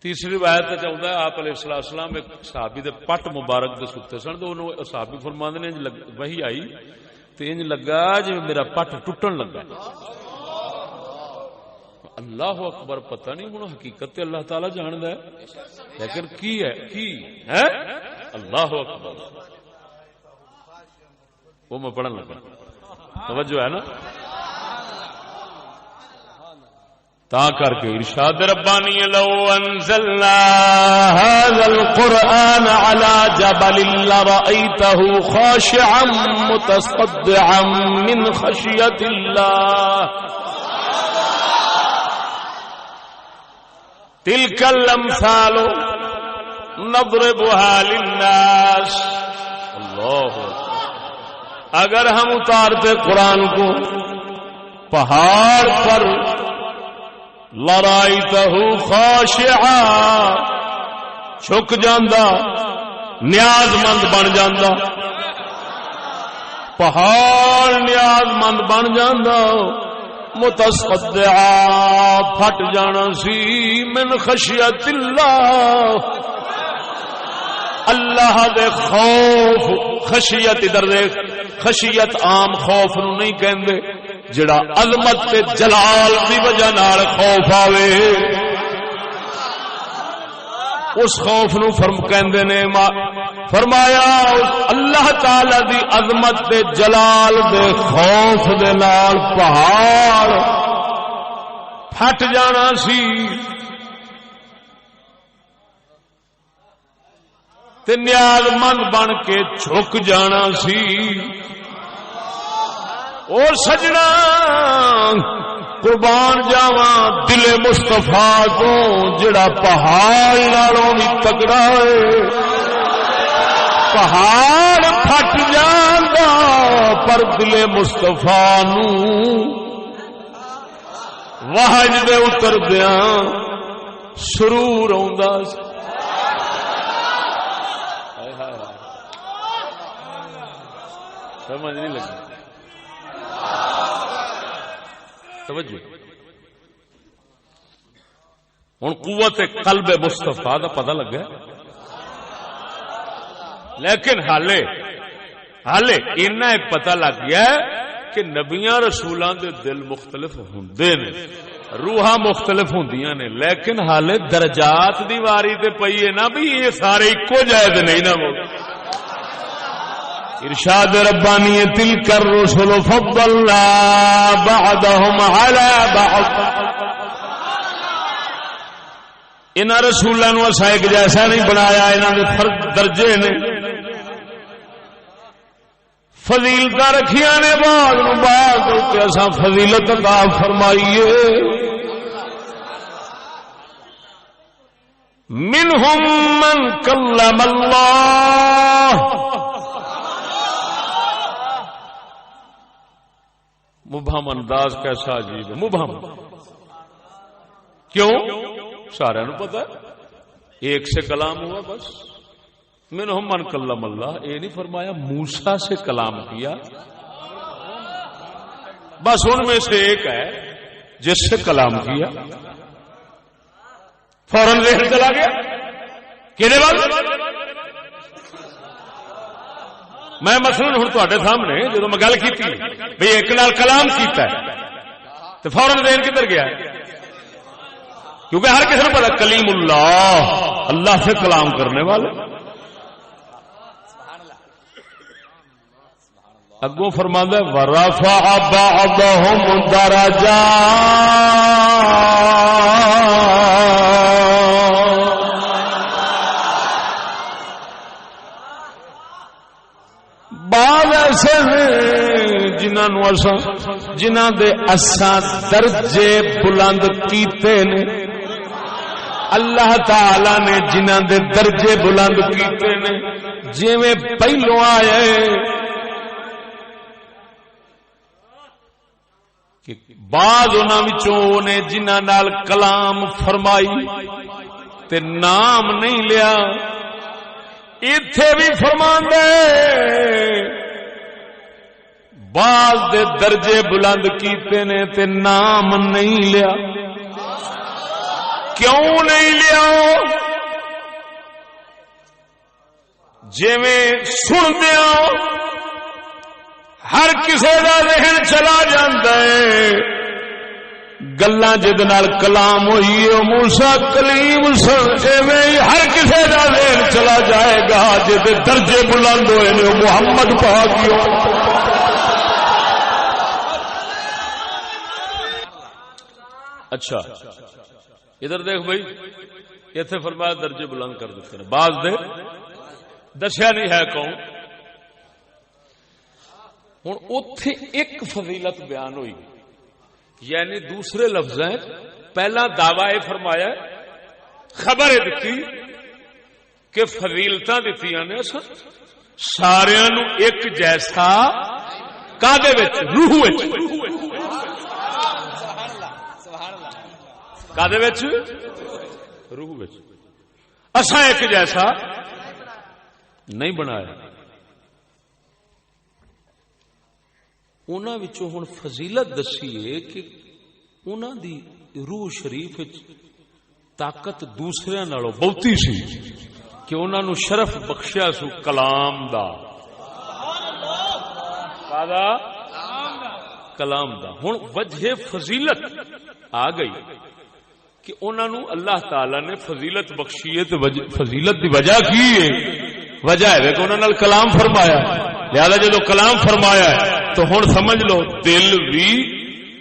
تیسری روایت چاہتا ہے آپ علیہ السلام ایک صحابی دے پٹ مبارک دے ستے سن تو انہوں صحابی فرماندے نے وہی آئی تو انج لگا جی میرا پٹ ٹوٹن لگا. اللہ اکبر. پتہ نہیں ہوں حقیقت اللہ تعالی جاندا ہے لیکن کی ہے اللہ اکبر. وہ میں پڑھن لگا، توجہ ہے نا. تا کر کے ارشاد ربانی لو انزلنا هذا القرآن على جبل لرأيته خاشعا متصدعا من خشية الله تلك الامثال نضربها للناس. اللہ اگر ہم اتارتے قرآن کو پہاڑ پر لرائیتہ خاشعا چھک جاندا، نیاز مند بن جاندا، پہاڑ نیاز مند بن جاندا، متصدعا پھٹ جانا سی من خشیت اللہ، اللہ دے خوف. خشیت ادھر دیکھ، خشیت عام خوف نو نہیں کہندے، جڑا عظمت تے جلال دی وجہ نال خوف آوے اس خوف نو کہندے نے. فرمایا اللہ تعالی دی عظمت تے جلال دے خوف دے نال پہاڑ پھٹ جانا سی تے نیاز مند بن کے جھک جانا سی. اور سجنا قربان جاواں دل مصطفیٰ کو جڑا پہاڑ نالوں بھی تگڑا ہے، پہاڑ پھٹ جاندا پر دل مصطفیٰ نو وحج دے اتردیاں سرور آوندا سی۔ سمجھ نہیں لگی توجہ؟ ہن قوت قلب مصطفیٰ دا پتہ لگا، لیکن حالے اینا ایک پتہ لگ گیا کہ نبیاں رسولاں دے دل مختلف ہوندے نے، روحاں مختلف ہوندیاں نے، لیکن حالے درجات دی واری تے پئی ہے نا بھی یہ سارے اکو جائے نہیں نا۔ ارشاد ربانی تلک الرسل فضلنا بعضهم على بعض، انہاں رسولاں نو اساں ایک جیسا نہیں بنایا، انہاں دے فرق درجے نے، فضیلتاں رکھیاں نے، بعض نو بعض تے اساں فضیلت عطا فرمائیے۔ منہم من کلم اللہ، مبہم انداز کیسا عجیب ہے، مبہم کیوں؟ سارے نو پتا ہے ایک سے کلام ہوا بس۔ منہم من کلم اللہ، یہ نہیں فرمایا موسیٰ سے کلام کیا، بس ان میں سے ایک ہے جس سے کلام کیا، فوراً ذہن چلا گیا کہنے بعد میں مثلا ہوں تواڈے سامنے جدو میں گل کی بھئی ایک نال کلام کیتا ہے تو فوراً ذہن کدھر گیا؟ کیونکہ ہر کسی کو پتا کلیم اللہ، اللہ سے کلام کرنے والے۔ اگوں فرماندا ہے ورفع بعضهم درجات، بعض ایسے جنہاں دے اساں درجے بلند کیتے نے، اللہ تعالی نے جنہاں دے درجے بلند کیتے نے، جویں پہلو آئے کہ بعض انہاں وچوں نے جنہاں نال کلام فرمائی تے نام نہیں لیا، ایتھے بھی فرماندے بعض دے درجے بلند کیتے نے تے نام نہیں لیا۔ کیوں نہیں لیا؟ جویں سندیا ہر کسے دا ذہن چلا جاندا ہے گلاں جے نال کلام ہوئی ہے موسیٰ کلیم سن، ایویں ہر کسے دا ذہن چلا جائے گا جے دے درجے بلند ہوئے نے محمد پاک ہی ہو۔ اچھا ادھر دیکھ بھائی، ایتھے فرمایا درجے بلند کر دیتے ہیں، بعض دے دسیا نہیں ہے کون۔ ہوں اوتھے ایک فضیلت بیان ہوئی، یعنی دوسرے لفظ ہیں پہلا دعوی فرمایا خبر دیتی کہ فضیلتاں دتیاں نے ساریاں نو ایک جیسا، کادے وچ؟ روح وچ، کادے وچ؟ روح وچ۔ اساں ایک جیسا نہیں بنایا۔ انہاں وچوں ہن فضیلت دسی ہے کہ انہاں دی روح شریف وچ طاقت دوسریاں نالوں بہتی سی کہ انہاں نو شرف بخشیا سو کلام دا، کادا؟ کلام دا۔ ہن وجہ فضیلت آ گئی کہ انہاں نو اللہ تعالی نے فضیلت بخشی ہے، تو فضیلت دی وجہ کی ہے؟ وجہ ہے کہ انہاں نال کلام فرمایا، لہذا جدو کلام فرمایا ہے تو ہن سمجھ لو دل بھی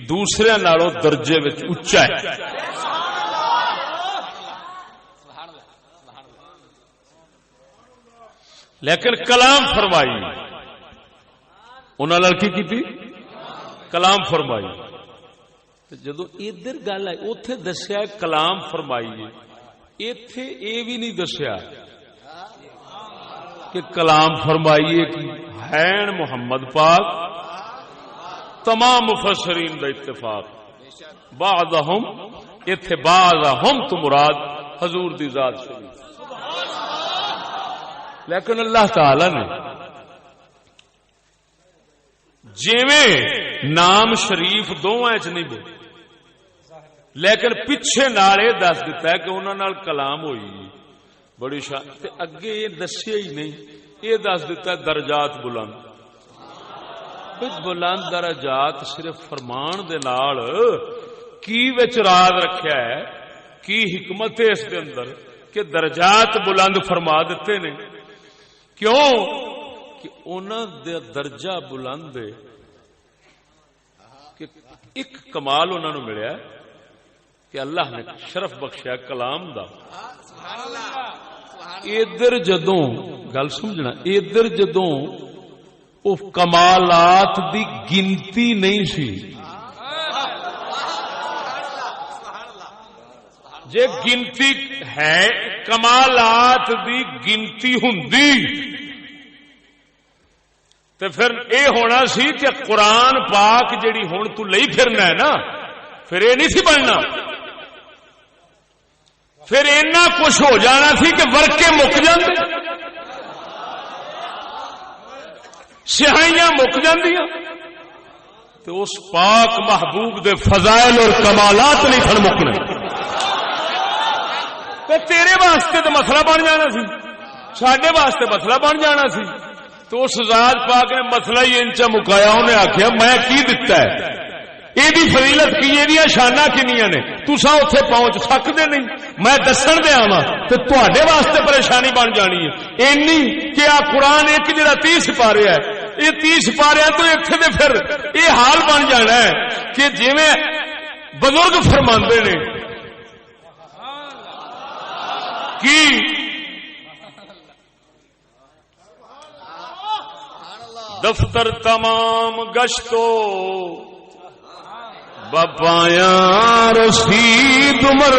دوسرے نالوں درجے وچ اچا ہے۔ لیکن کلام فرمائی انہاں نال کی کیتی؟ کلام فرمائی. جدو ادھر گل آئی اتے دسیا کلام فرمائیے, اتے یہ بھی نہیں دسیا کہ کلام فرمائیے کہ ہیں محمد پاک. تمام مفسرین دا اتفاق بعضہم اتے بعضہم تو مراد حضور دی ذات شریف. لیکن اللہ تعالی نے جیویں نام شریف دونوں چ نہیں بول, لیکن پیچھے نال یہ دس دیتا ہے کہ انہوں نال کلام ہوئی بڑی شان. اگے یہ دسیا ہی نہیں, یہ دس دیتا ہے درجات بلند. بلند درجات صرف فرمان دے نال کی وچ راز رکھیا ہے, کی حکمت ہے اس دے اندر کہ درجات بلند فرما دیتے نے. کیوں کہ انہاں دے درجہ بلند ہے کہ ایک کمال انہاں نو ملیا کہ اللہ نے شرف بخشیا کلام دا. ادھر جدوں گل سمجھنا, ادھر جدوں او کمالات دی گنتی نہیں سی, جے گنتی ہے کمالات دی گنتی ہوندی تے پھر اے ہونا سی کہ قرآن پاک جڑی ہن تو لئی پھرنا ہے نا, پھر اے نہیں سی بننا. پھر اینا کچھ ہو جانا سی کہ ورکے مک جاندے, سیاہیاں مک جاندیاں, تو اس پاک محبوب دے فضائل اور کمالات نہیں سن مکنے. تیرے واسطے تو مسئلہ بن جانا سی, ساڈے واسطے مسئلہ بن جانا سی. تو اس ذات پاک نے مسئلہ ہی انچا مکایا, انہیں آخیا میں کی دتا ہے, یہ فضیلت کی, یہ شانہ کنیاں نے, تسا اتنے پہنچ سکتے نہیں, میں دسن دیا وا تو تے واسطے پریشانی بن جانی ہے. اینی کہ آ قرآن ایک جڑا 30 سپارے ہے, یہ 30 سپارے تو اتنے دے پھر یہ حال بن جانا ہے کہ جویں بزرگ فرماندے نے کی دفتر تمام گشتو بپایا رسید عمر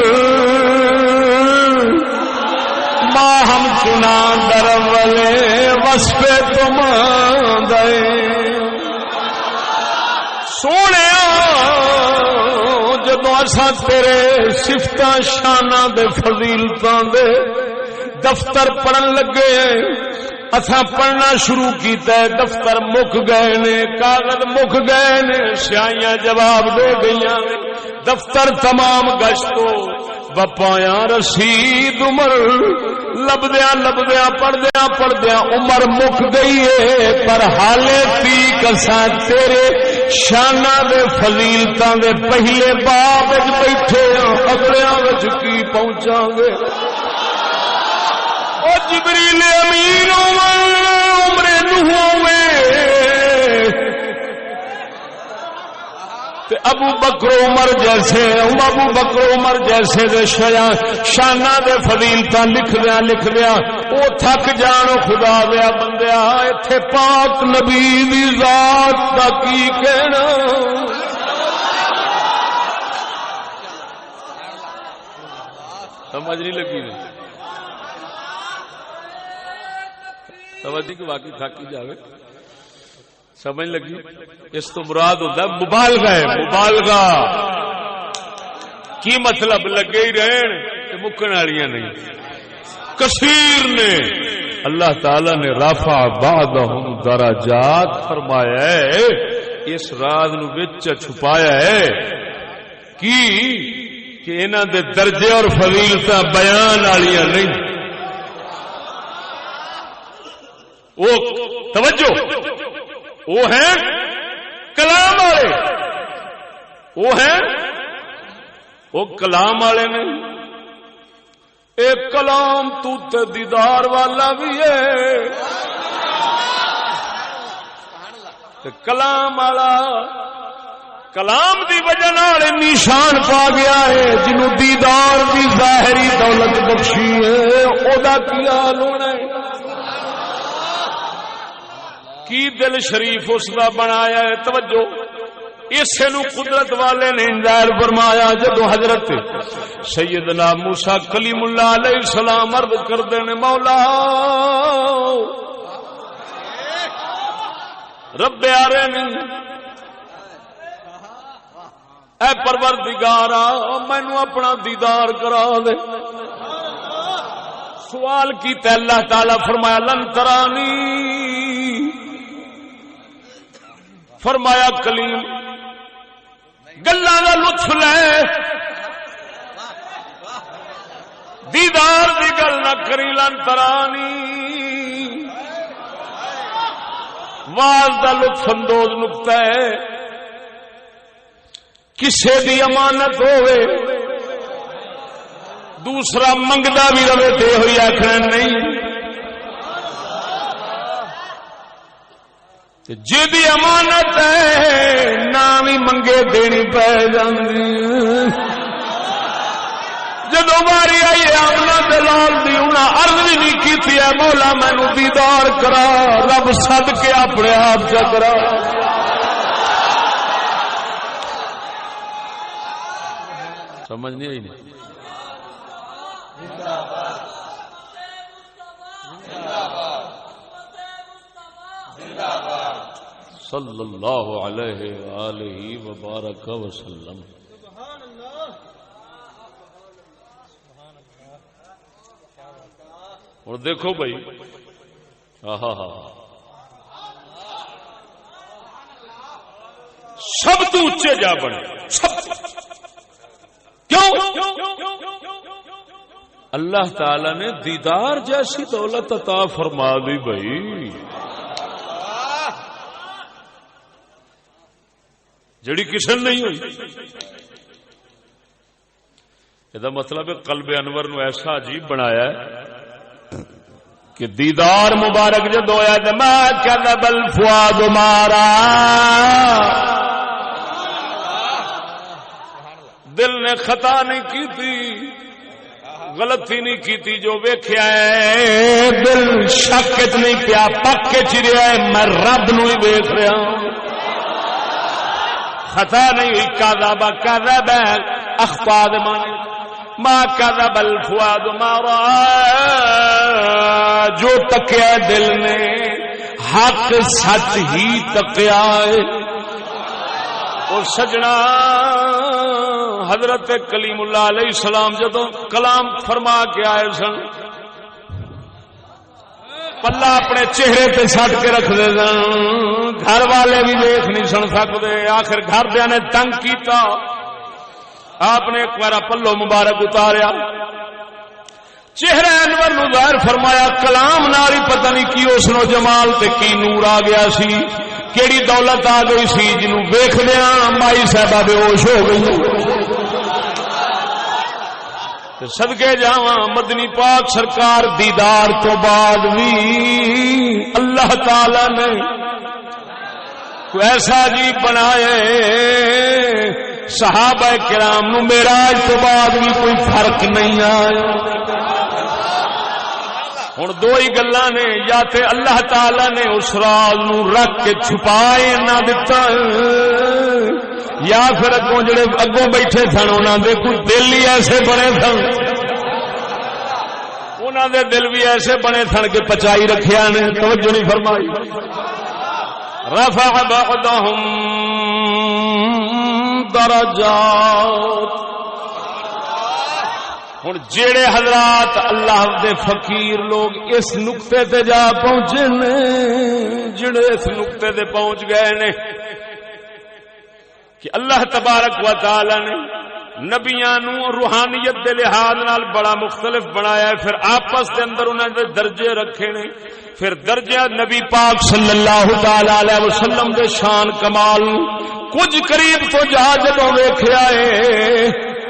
ماں ہم چنا در والے وصف تم دے سونے جدو اساں تیرے صفتاں شاناں دے فضیلتاں دے دفتر پڑھن لگے, اساں پڑھنا شروع کیتا ہے, دفتر مک گئے نے, کاغذ مک گئے نے, سیاہیاں جواب دے گئیاں نے. دفتر تمام گشتو بپایا رسید عمر, لبدیا لبدیا پڑھدیا پڑھدیا عمر مک گئی ہے, پر حالے تیک اساں تیرے شانہ دے فضیلتاں دے پہلے باب وچ بیٹھے ہاں, اگلیاں وچ کی پہنچاں گے. او جبریل امین عمر نوح میں تے ابو بکر عمر جیسے دے شانہ دے فضیلتاں لکھ دیا او تھک جان خدا دیا بندیا, ایتھے پاک نبی دی ذات دا کی کہنا. سمجھ نہیں لگی نہیں توجہ کہ واقعی تھکی جاوے, سمجھ لگی. اس تو مراد ہوتا ہے مبالغہ ہے, مبالغہ کی مطلب لگے ہی رہن مکن والیاں نہیں. کثیر نے اللہ تعالی نے رفع بعضهم درجات فرمایا ہے, اس راز نو وچ چھپایا ہے کہ انہاں دے درجے اور فضیلتاں بیان والیاں نہیں. وہ توجہ وہ ہیں کلام والے, وہ ہیں وہ کلام والے نہیں. ایک کلام تو تے دیدار والا بھی ہے, کلام والا کلام دی وجہ نال نشان پا گیا ہے, جنوں دیدار دی ظاہری دولت بخشی ہے, او دا کی حال ہونا ہے, کی دل شریف اس کا بنایا ہے. توجہ اسے نو قدرت والے نے ظاہر فرمایا جدو حضرت سیدنا موسیٰ کلیم اللہ علیہ السلام عرض کردے نے مولا رب آرینی اے پروردگارا مینوں اپنا دیدار کرا دے. سوال کیتا اللہ تعالی فرمایا لن ترانی، فرمایا کلیم گلاں دا لطف لے، دیدار دی گل نہ کری. لن ترانی واز دا لطف اندوز نقطہ ہے. کسے دی امانت ہوئے دوسرا منگدا بھی رہے تے ہوئی آخر نہیں، جی امانت ہے نہ بھی منگے دینی پی جاندی. جدو باری آئی آمنا دلال دی انہاں عرض بھی نہیں کیتی ہے مولا مینوں دیدار کرا، رب سد کے اپنے آپ چکرا. سمجھ نہیں آئی نہیں. صلی اللہ علیہ وآلہ وبارک وسلم. اور دیکھو بھائی سب تو اچے جا بنے. کیوں؟ اللہ تعالی نے دیدار جیسی دولت عطا فرما دی بھائی، جڑی کسی نہیں ہوئی. یہ مطلب ہے قلب انور نو ایسا عجیب بنایا ہے کہ دیدار مبارک جد ہویا تو ما کذب الفؤاد مارا، دل نے خطا نہیں کی تھی، غلطی نہیں کی تھی. جو ویکھیا ہے دل شک نہیں پیا، پک چریا ہے میں رب نو ہی ویکھ رہا ہوں. خطا نہیں ہوئی. کذب کذب اخطا دے معنی ما کذب الفؤاد مارا، جو تکیا دل نے حق سچ ہی تکیا ہے. اور سجنا حضرت کلیم اللہ علیہ السلام جدو کلام فرما کے آئے سن پلہ اپنے چہرے تے سٹ کے رکھ دے سن، گھر والے بھی دیکھ نہیں سن سکتے. آخر گھر دیا نے تنگ کیتا، آپ نے ایک بار پلو مبارک اتاریا، چہرہ انور نو ظاہر فرمایا. کلام ناری پتہ نہیں کی اس نو جمال تے کی نور آ گیا سی، کیڑی دولت آ گئی سی جنوں ویکھدیا مائی صاحبہ بے ہوش ہو گئی. صدقے جاواں مدنی پاک سرکار دیدار تو بعد بھی اللہ تعالی نے کوئی ایسا عجیب بنایا صحابہ کرام نو معراج تو بعد بھی کوئی فرق نہیں آیا. ہن دو ہی گلاں نے، یا تے اللہ تعالی نے اس راز نو رکھ کے چھپائے نہ دتا، یا پھر اگوں جڑے اگوں بیٹھے سن انہاں دے کوئی دل ہی ایسے بنے سن، انہاں دے دل بھی ایسے بنے سن کہ پچائی رکھیا نے. توجہ نہیں فرمائی. رفع بعضهم درجات. ہن جڑے حضرات اللہ دے فقیر لوگ اس نقطے تے جا پہنچے نے، جڑے اس نقطے تے پہنچ گئے نے کہ اللہ تبارک و تعالی نے نبیاں نو روحانیت دے لحاظ نال بڑا مختلف بنایا ہے، پھر آپس دے اندر انہاں دے درجے رکھے نے. پھر درجہ نبی پاک صلی اللہ تعالی علیہ وسلم دے شان کمال کچھ قریب تو جا جدوں ویکھیا ہے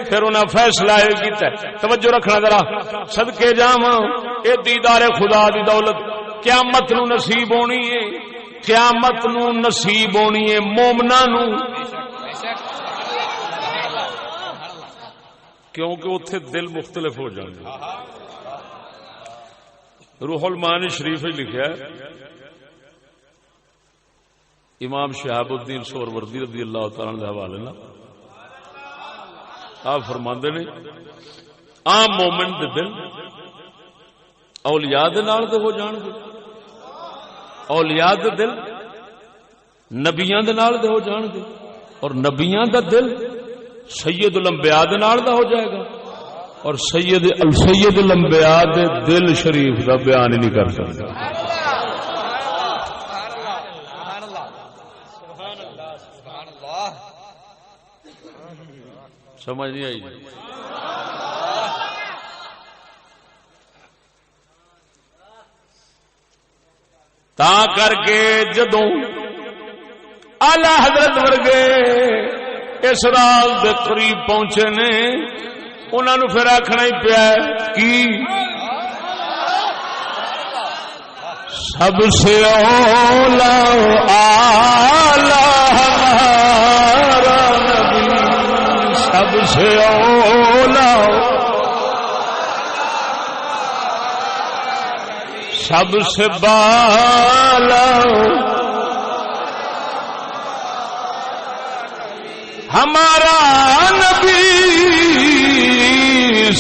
پھر انہاں فیصلہ یہ کیتا ہے. توجہ رکھنا ذرا، صدقے جاواں اے دیدار خدا دی دولت قیامت نو نصیب ہونی ہے، قیامت نو نصیب ہونی ہے مومناں نو، کیونکہ اتنے دل مختلف ہو جائیں گے. روح المعانی شریف ہی لکھا ہے امام شہاب الدین سہروردی رضی اللہ تعالی عنہ دے حوالے نال آپ فرماندے نے عام مومن دے دل اولیاء دے نال تے ہو جان گے، اولیاء دے دل نبیاں دے نال تے ہو جان گے، اور نبیاں دا دل سید الانبیاء دے نال دا ہو جائے گا، اور سید الانبیاء دے دل شریف دا بیان ہی نہیں کر سکتا۔ سمجھ نہیں آئی؟ تا کر کے جدوں آلہ حضرت ورگے اس راز دے قریب پہنچے نے، انہاں نو پھر آکھنا ہی پیا کی سب سے اولا آلہ ہمارا نبی، سب سے اولا سب سے بالا ہمارا نبی،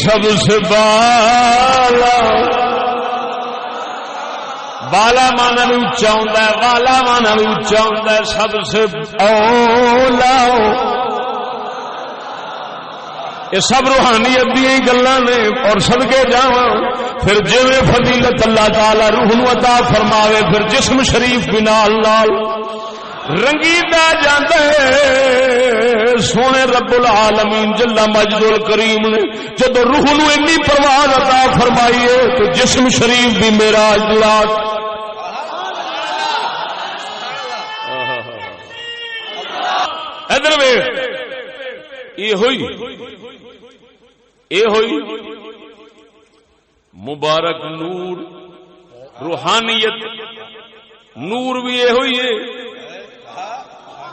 سب سے بالا، بالا مانا بھی اونچا ہوندا ہے، والا مانا بھی اونچا ہوندا ہے، سب سے اولا۔ یہ سب روحانیت دی گلاں نے، اور صدقے جاواں پھر جویں فضیلت اللہ تعالی روح نو عطا فرماوے، پھر جسم شریف بھی نال نال رنگیتا جاندا ہے۔ سونے رب العالمین جل مجد الکریم نے جدو روح نو اتنی پرواز عطا فرمائی ہے تو جسم شریف بھی معراج دلات ادھر ویکھ، یہ ہوئی مبارک نور، روحانیت نور بھی یہ ہوئی ہے،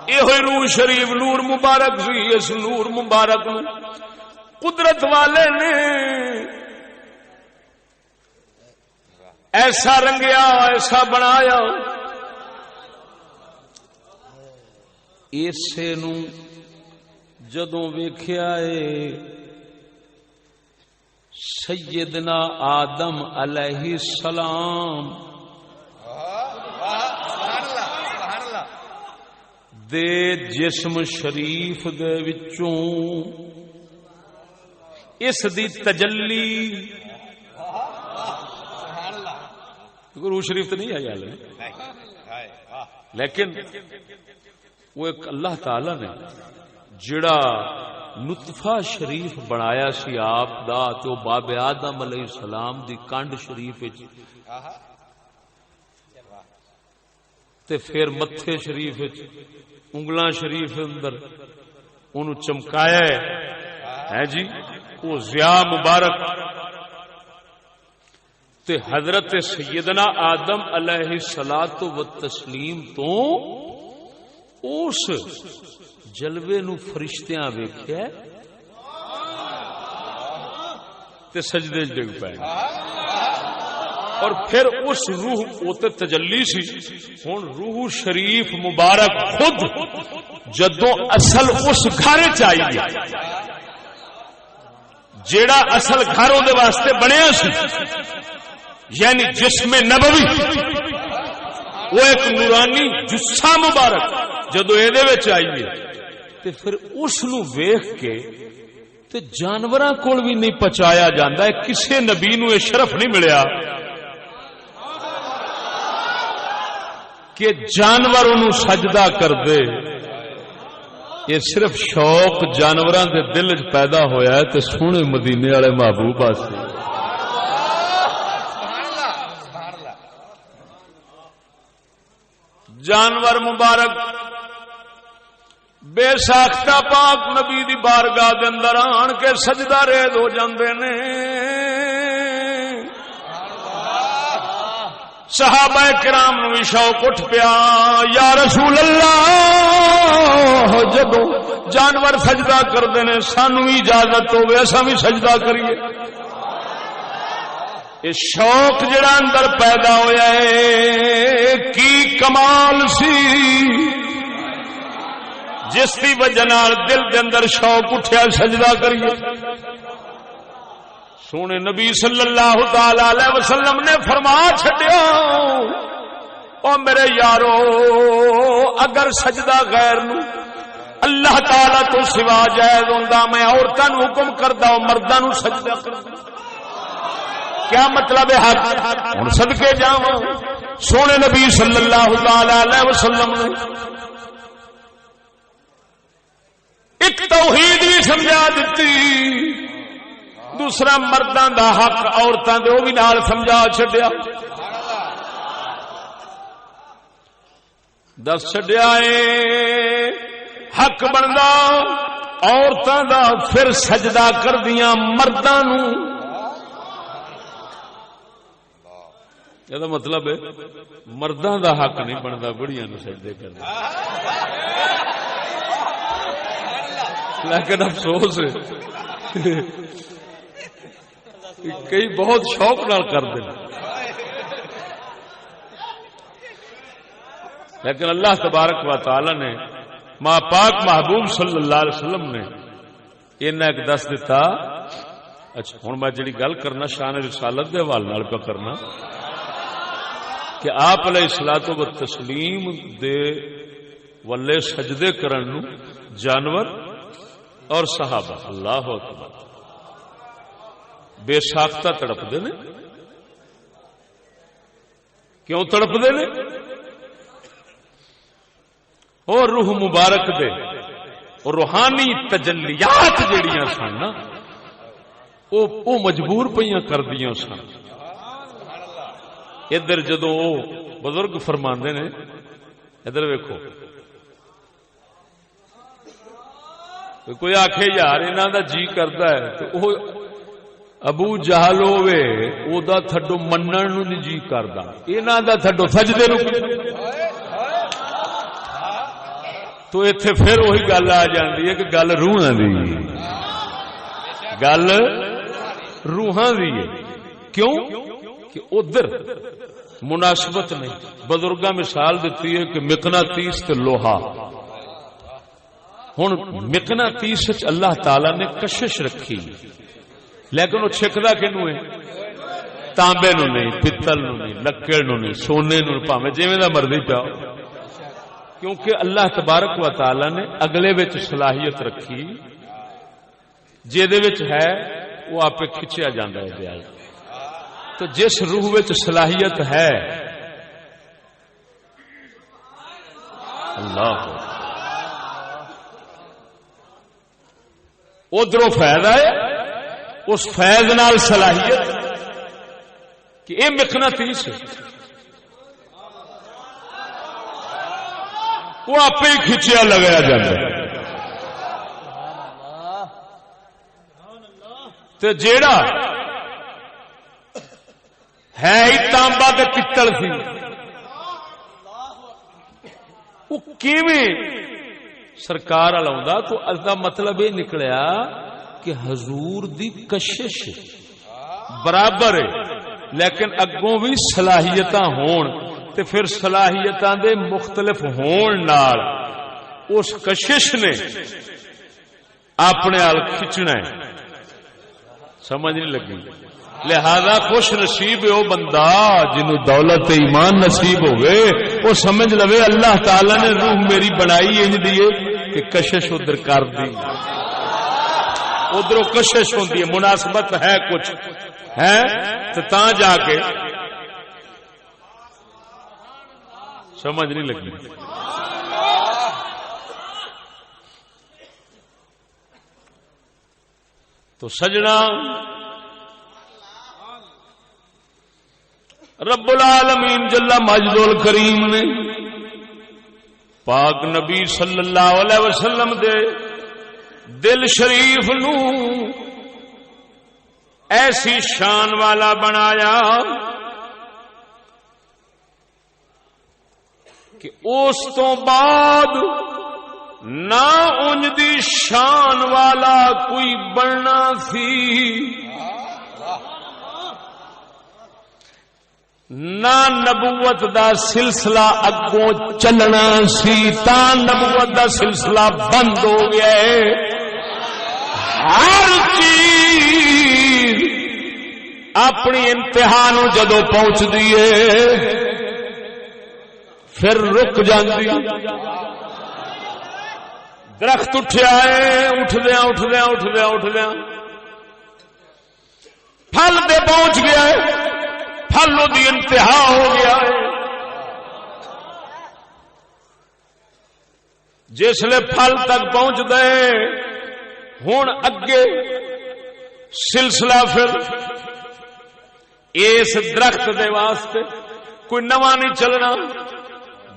یہ ہوئی روح شریف نور مبارک سی۔ اس نور مبارک نو قدرت والے نے ایسا رنگیا، ایسا بنایا، اسے نو جدوں ویکھیا ہے سیدنا آدم علیہ السلام دے جسم شریف دے وچوں اس دی تجلی، روح شریف تو نہیں آئی حال، لیکن وہ ایک اللہ تعالی نے جڑا نطفہ شریف بنایا سی آپ دا، تو باب آدم علیہ السلام دی کنڈ شریف تے پھر متھے شریف انگلاں شریف اندر انہوں چمکایا ہے جی، وہ ضیاء مبارک تے حضرت سیدنا آدم علیہ الصلوۃ والتسلیم تو اس جلوے نو فرشتیاں ویکھیا تے سجدے ڈگ پے، اور پھر اس روح اوتے تجلی سی۔ ہن روح شریف مبارک خود جدوں اصل اس گھر چ آئی ہے، جیڑا اصل گھر دے واسطے بنیا سی، یعنی جسم نبوی، وہ ایک نورانی جسا مبارک جدو یہ آئی ہے تے پھر اس نو ویخ کے تے جانوراں کول بھی نہیں پہنچایا جاندا ہے، کسے نبی نو یہ شرف نہیں ملیا کہ جانور انہوں سجدہ کر دے۔ یہ صرف شوق جانوراں دے دل وچ پیدا ہویا ہے تے سونے مدینے والے محبوب واسطے۔ جانور مبارک بے ساختہ پاک نبی دی بارگاہ دے اندر آن کے سجدہ ریز ہو جاندے نے۔ صحابہ کرام نو بھی شوق اٹھ پیا، یا رسول اللہ جدو جانور سجدہ کردے نے سانو اجازت ہوے اساں بھی سجدہ کریے۔ یہ شوق جڑا اندر پیدا ہویا ہے کی کمال سی، جس کی وجہ نال دل کے اندر شوق اٹھیا سجدہ کریے. سونے نبی صلی اللہ تعالی علیہ وسلم نے فرما چھڈیا او میرے یارو اگر سجدہ غیر نو اللہ تعالی تو سوا جائز ہوندا میں عورتاں نو حکم کردا او مرداں نو سجدہ کردا. کیا مطلب ہے؟ ہن صدقے جاواں سونے نبی صلی اللہ تعالی علیہ وسلم نے ایک توحید بھی سمجھا دیتی، دوسرا مرداں دا حق عورتاں دے او بھی نال سمجھا چھڈیا. دس چھڈیا اے حق بندا عورتاں دا پھر سجدہ کردیاں مرداں نو. یہ مطلب ہے مرداں دا حق نہیں بنتا بڑیاں نو سجدے کرنا. لیکن افسوس ہے کئی بہت شوق نال کرتے ہیں، لیکن اللہ تبارک و تعالی نے ماں پاک محبوب صلی اللہ علیہ وسلم نے اینا ایک دس دیتا. اچھا ہوں میں جڑی گل کرنا شان رسالت دے حوالے نال پہ کرنا کہ آپ علیہ الصلوۃ والتسلیم دے ولے سجدے کرن نو جانور اور صحابہ اللہ اکبر بے ساختہ تڑپتے نے. کیوں تڑپتے نے؟ اور روح مبارک دے اور روحانی تجلیات جڑیاں سن نا وہ مجبور پئیاں کر دیاں سن. ادھر جدو بزرگ فرماندے نے ادھر ویکھو کوئی آکھے یار انہاں دا جی کردا ہے تو وہ ابو جہل ہوے او دا تھڈو منن نو نہیں جی کردا، انہاں دا تھڈو سجدے نو. تو ایتھے پھر وہی گل آ جاندی ہے کہ گل روحاں دی، گل روحاں دی ہے. کیوں کہ ادھر مناسبت نہیں. بزرگاں مثال دیتی ہے کہ مقناطیس تے لوہا. ہن مقناطیس وچ اللہ تعالی نے کشش رکھی لیکن وہ چھکدا کینوں ہے؟ تانبے نو نہیں، پتل نو نہیں، لکڑ نو نہیں، سونے نو بھاویں جویں دا مرضی پاؤ. کیونکہ اللہ تبارک و تعالی نے اگلے وچ صلاحیت رکھی جے وچ ہے وہ آپ کھچیا جاندا ہے دیال. تو جس روح وچ صلاحیت ہے اللہ ادھروں فائدہ ہے اس فیض نال صلاحیت کہ یہ مقناطیس ہے وہ آپ ہی کھچیا لگایا جاتا ہے. تو جیڑا ہے ہی تانبا تے پتل سی وہ کیویں سرکار والا تو اس دا مطلب یہ نکلیا کہ حضور دی کشش برابر ہے لیکن اگوں بھی صلاحیتاں ہون تے پھر صلاحیتاں دے مختلف ہون نال اس کشش نے اپنے آل کھچنا ہے. سمجھ نہیں لگی؟ لہذا خوش نصیب ہے وہ بندہ جنوں دولت ایمان نصیب ہوئے وہ سمجھ لوے اللہ تعالی نے روح میری بنائی انج دیے کہ کشش ادھر کر دی. ادھر کشش ہوتی ہے، مناسبت ہے کچھ ہے تو تاں جا کے سمجھ نہیں لگی. تو سجنا رب العالمین جل مجد الکریم نے پاک نبی صلی اللہ علیہ وسلم دے دل شریف نو ایسی شان والا بنایا کہ اس تو بعد نہ ان دی شان والا کوئی بننا سی نہ نبوت دا سلسلہ اگوں چلنا سی تا نبوت دا سلسلہ بند ہو گیا ہے. ہر چیز اپنی انتہا نو جدو پہنچ دیئے پھر رک جاندی. درخت اٹھیا ہے اٹھدیاں پھل دے پہنچ گیا ہے, پھلوں دی انتہا ہو گیا ہے. جسلے پھل تک پہنچ گئے ہن اگے سلسلہ پھر اس درخت دے واسطے کوئی نواں نہیں چلنا.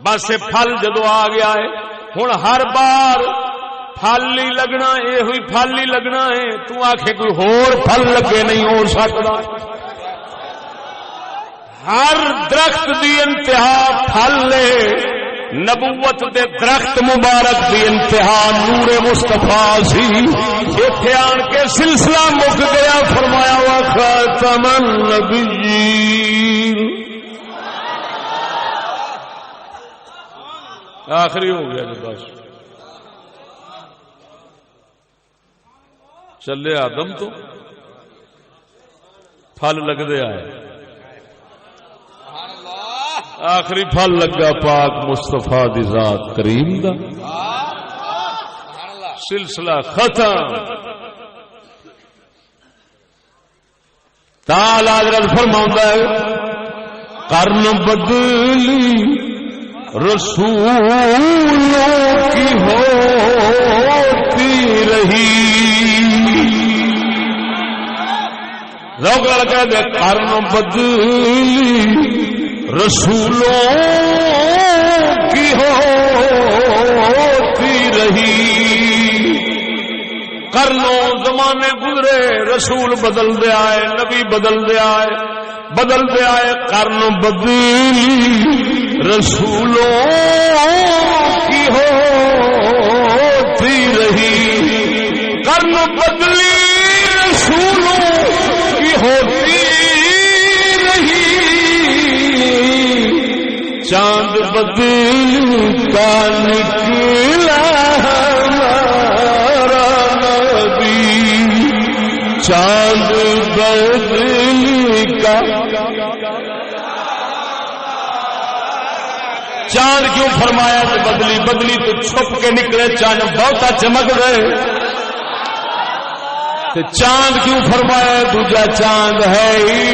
بس پھل جدو آ گیا ہے ہن ہر بار پھل ہی لگنا, یہ ہوئی پھل ہی لگنا ہے. تو آکھے کوئی ہور پھل لگے نہیں ہو سکتا. ہر درخت دی انتہا پھل ہے. نبوت دے درخت مبارک دی انتہا نور مصطفیٰ سی. ایتھے آن کے سلسلہ مک گیا. فرمایا وا خاتم النبیین, آخری ہو گیا جی. بس چلے آدم تو پھل لگتے آئے, آخری پھل لگا پاک مصطفیٰ دی ذات کریم دا. سلسلہ ختم. تعالی حضرت فرماؤندا ہے قرن بدلی رسولوں کی ہوتی رہی. لوگ لگا دے قرن بدلی رسولوں کی ہوتی رہی. قرنوں زمانے گزرے, رسول بدل دے آئے, نبی بدل دے آئے. قرن بدلی رسولوں کی ہوتی رہی. قرن بدلی رسولوں کی ہوتی رہی. چاند بدل کا نکلا ہمارا نبی. چاند بدل کا, چاند کیوں فرمایا کہ بدلی تو چھپ کے نکلے, چاند بہتا چمک رہے. تو چاند کیوں فرمایا دوجا چاند ہے ہی,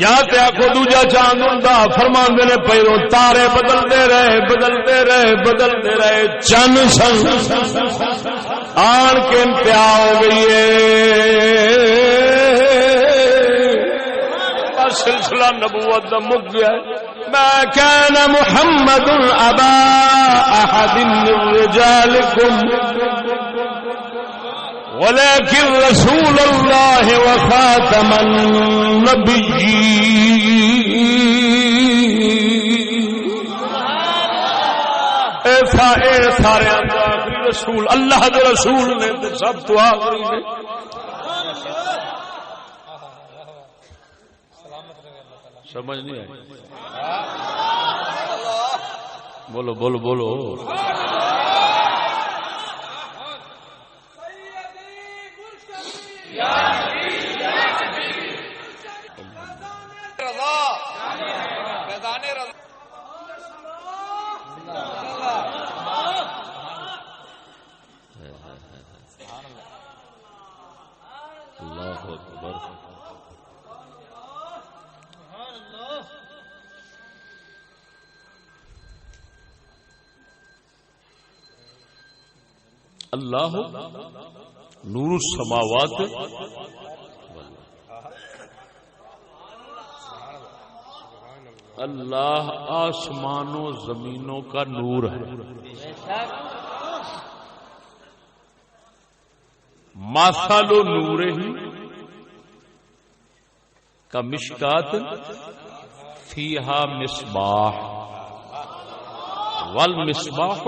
یا تے آکھو دوجا چاند ہوندا. فرماندے نے پہلو تارے بدلتے رہے چن سن آن کے انتہا ہو گئی ہے. سلسلہ نبوت دا مک گیا. ما كان محمد ابا احد من رجالكم ولكن رسول الله وخاتم النبيين. اے سارے آخری رسول اللہ دے رسول نے, سب تو آخری نے. سمجھ نہیں آئی؟ بولو بولو بولو. اللہ اکبر. اللہ نور السماوات, اللہ آسمانوں زمینوں کا نور ہے. مثل نورہ کا مشکات فیہا مصباح والمصباح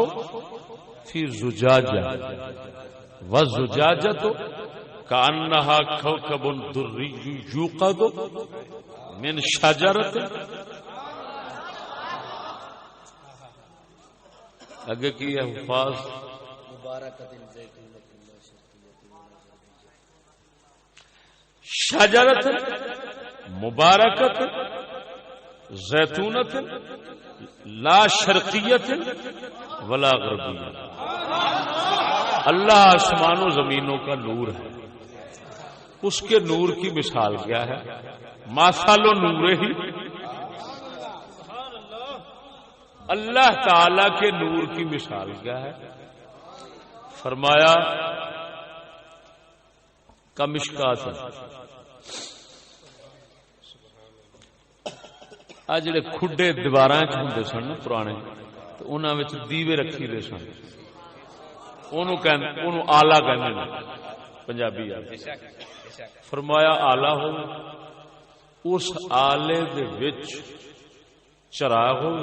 فی زجاجہ والزجاجہ کأنہا کوکب دری یوقد من شجرۃ. اگے کی ہے حفاظ شجرۃ مبارکۃ زیتونۃ لا شرقیۃ ولا غربیہ. اللہ آسمان و زمینوں کا نور ہے، اس کے نور کی مثال کیا ہے؟ مثل نور ہی، اللہ تعالی کے نور کی مثال کیا ہے؟ فرمایا کمشکات. آ جڑے کھڈے دیواراں چ ہوندے سن نا پرانے، تے انہاں وچ دیوے رکھی دے سن، اونوں آلہ کہندے نے پنجابی. فرمایا آلہ ہو، اس آلے دے وچ چراغ ہو،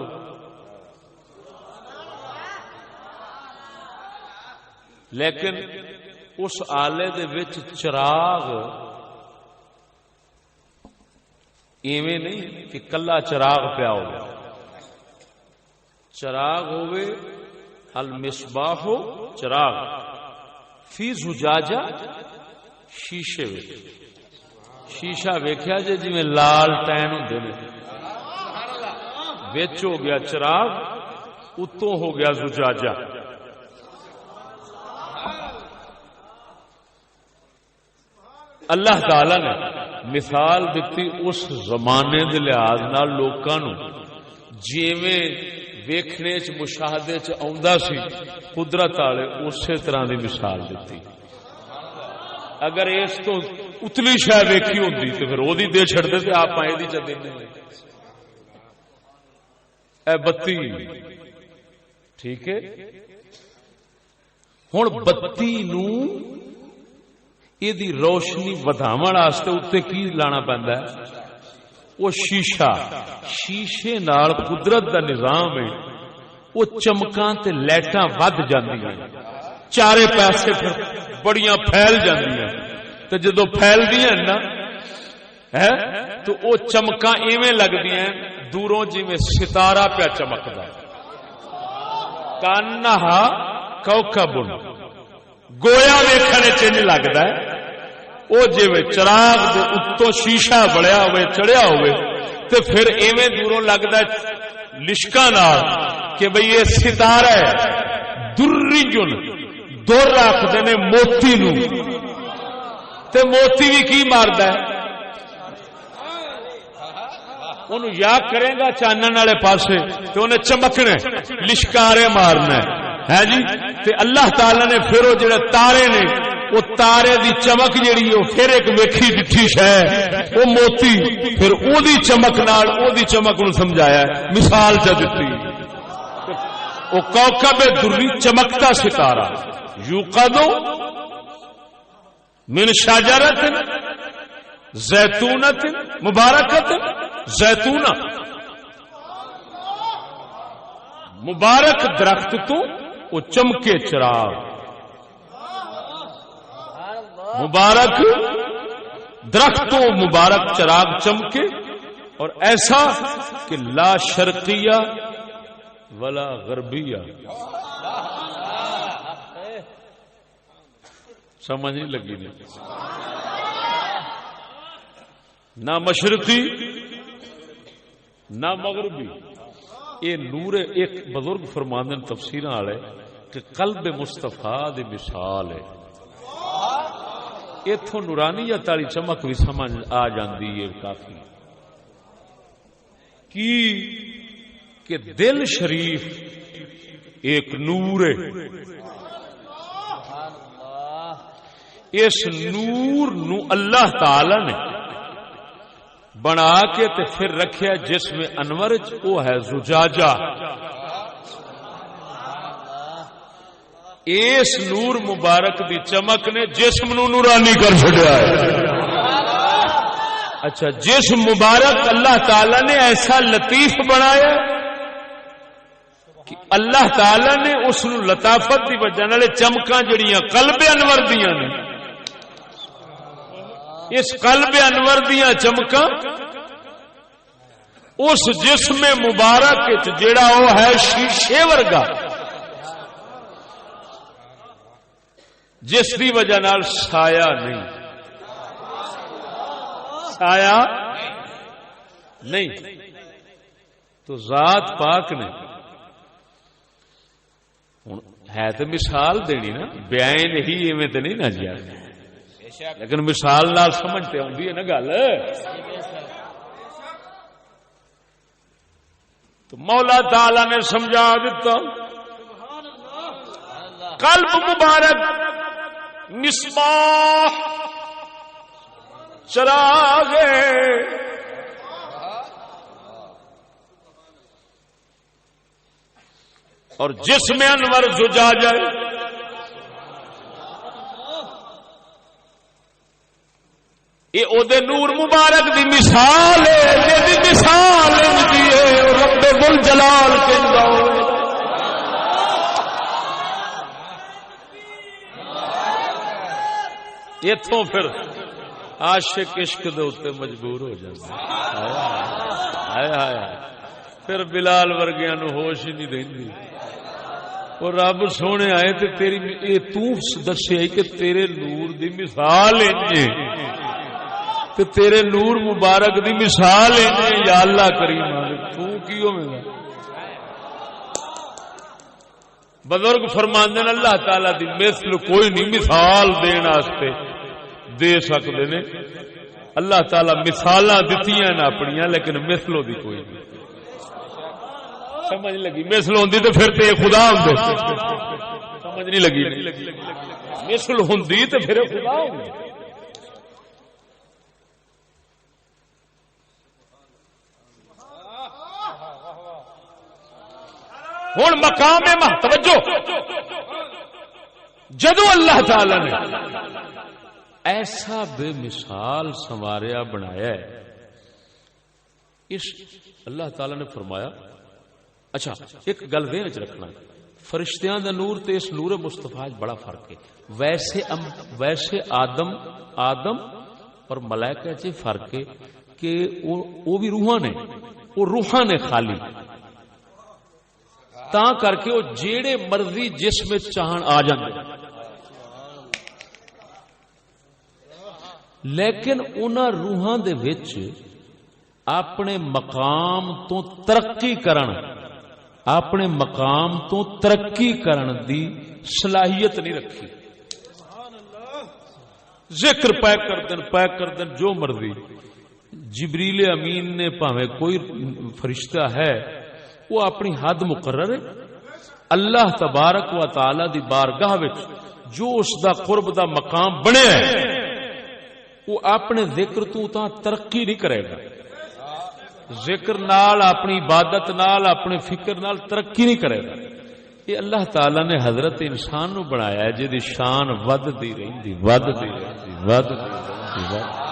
لیکن اس آلے دے وچ چراغ ایویں نہیں کہ کلا چراغ پیا ہو. چراغ ہوئے المصباح ہو چراغ فی زجاجہ شیشے وچ. شیشہ ویکھیا جے جویں لال ٹین ہوندے نے، وچ ہو گیا چراغ، اتوں ہو گیا زجاجہ. اللہ تعالی نے مثال دیتی اس زمانے دے لحاظ نال لوکاں نو جویں ویکھنے چ مشاہدے چ آوندا سی قدرت والے اسی طرح دی مثال دیتی. اگر اس تو اتلی شے ویکھی ہوندی تے پھر اودی دے چھڑدے تے آپ ایدی چ دیندے. اے بتی ٹھیک ہے، ہن بتی نو یہ روشنی ودھاون واسطے اتنے کی لانا پیندا ہے؟ وہ شیشہ. شیشے نال قدرت دا نظام ہے، وہ چمکاں تے لائٹاں ود جاندیاں، چارے پاسے پھر بڑیاں پھیل جاندیاں. تے جدوں پھیلدیاں نا ہے تو وہ چمکاں ایویں لگدیاں دوروں جویں ستارہ پیا چمکدا ہے. کانہا کوکب، گویا ویکھنے چ نہیں لگتا ہے. وہ جی چراغ دے اتوں شیشہ بڑیا ہوئے چڑھیا ہوئے تے پھر ایویں دوروں لگتا ہے لشکاں نال کہ بھئی یہ ستارہ ہے. درجن دور رکھتے نے موتی نو، تے موتی بھی کی ماردا ہے؟ انہوں یا کرے گا چانن والے پاسے تو انہیں چمکنا لشکارے مارنا ہے جی. تے اللہ تعالی نے پھر وہ جڑے تارے نے وہ تارے دی چمک جڑی وہ پھر ایک ویکھی ڈٹھی شے وہ موتی، پھر او دی چمک نال او دی چمک نو سمجھایا ہے، مثال چ دتی. وہ کوکب دری چمکتا ستارہ یوقد من شجرۃ زیتونۃ مبارکۃ. زیتونہ مبارک درخت تو وہ چمکے چراغ، مبارک درختوں مبارک چراغ چمکے، اور ایسا کہ لا شرقیہ ولا غربیہ. سمجھ نہیں لگی نہیں؟ نہ مشرقی نہ مغربی. یہ نور ایک بزرگ فرماندن تفسیر والے کہ قلب مصطفیٰ دی مثال ہے. اتوں نورانیت والی چمک بھی سمجھ آ جاندی ہے کافی کہ دل شریف ایک نور ہے. اس نور نو اللہ تعالی نے بنا کے تے پھر رکھیا جس میں انور وہ ہے زجاجہ. اس نور مبارک دی چمک نے جسم نو نورانی کر چھڑیا ہے. اچھا جسم مبارک اللہ تعالی نے ایسا لطیف بنایا کہ اللہ تعالی نے اس نو لطافت دی وجہ نال چمکاں جڑیاں قلب انور دیاں نے اس قلب انور دیاں چمکاں اس جسم مبارک جیڑا وہ ہے شیشے ورگا، جس دی وجہ نال سایہ نہیں، سایہ نہیں، تو ذات پاک نے ہے تو مثال دینی نا، بیان ہی ایویں تے نہیں نہ جی، لیکن مثال نال سمجھتے آتی ہے نا گل۔ تو مولا تعالی نے سمجھا دیتا قلب مبارک مصباح چراغ اور جسم انور زجاج ہے۔ یہ او دے نور مبارک دی مثال ہے، جی مثال دی ہے رب ذل جلال کہندا ہوئے۔ ایتھوں پھر عاشق عشق دے اوتے مجبور ہو جاندے، ہائے ہائے، پھر بلال ورگیاں نو ہوش ہی نہیں رہندی۔ اور رب سونے آئے تے تیری تو دسیا کہ تیرے نور دی مثال ہے، تے تیرے نور مبارک دی مثال ہے، یا اللہ کریم تو کی ہوے گا؟ بزرگ فرماندے نے اللہ تعالی دی مثل کوئی نہیں مثال دین واسطے دے سکدے نے، اللہ تعالی مثالاں دتیاں نے اپنیاں، لیکن مثلوں دی کوئی نہیں۔ سمجھ لگی؟ مثل ہوندی تے پھر تے خدا ہوندے، سمجھ نہیں لگی؟ مثل ہوندی تے پھر خدا ہوندے۔ ہن مقام توجہ، جدو اللہ تعالی نے ایسا بے مثال سنواریا بنایا ہے، اس اللہ تعالی نے فرمایا اچھا ایک گل دین وچ رکھنا، فرشتیاں دا نور تے اس نور مصطفیٰ بڑا فرق ہے۔ ویسے آدم اور ملائکہ چ فرق ہے کہ وہ بھی روحاں نے، وہ روحاں نے خالی، تاں کر کے وہ جیڑے مرضی جسم چاہن آ جاندے، لیکن انہاں روحاں دے وچ اپنے مقام تو ترقی کرن، اپنے مقام تو ترقی کرن دی صلاحیت نہیں رکھی۔ ذکر پیک کر دن جو مرضی، جبریل امین نے پاویں کوئی فرشتہ ہے وہ اپنی حد مقرر ہے، اللہ تبارک و تعالی دی بارگاہ وچ جو اس دا قرب دا مقام بنیا ہے وہ اپنے ذکر تو تاں ترقی نہیں کرے گا، ذکر نال اپنی عبادت نال اپنے فکر نال ترقی نہیں کرے گا۔ یہ اللہ تعالی نے حضرت انسان نو بنایا ہے جدی شان ودتی رہندی، ودتی رہندی، ودتی رہندی۔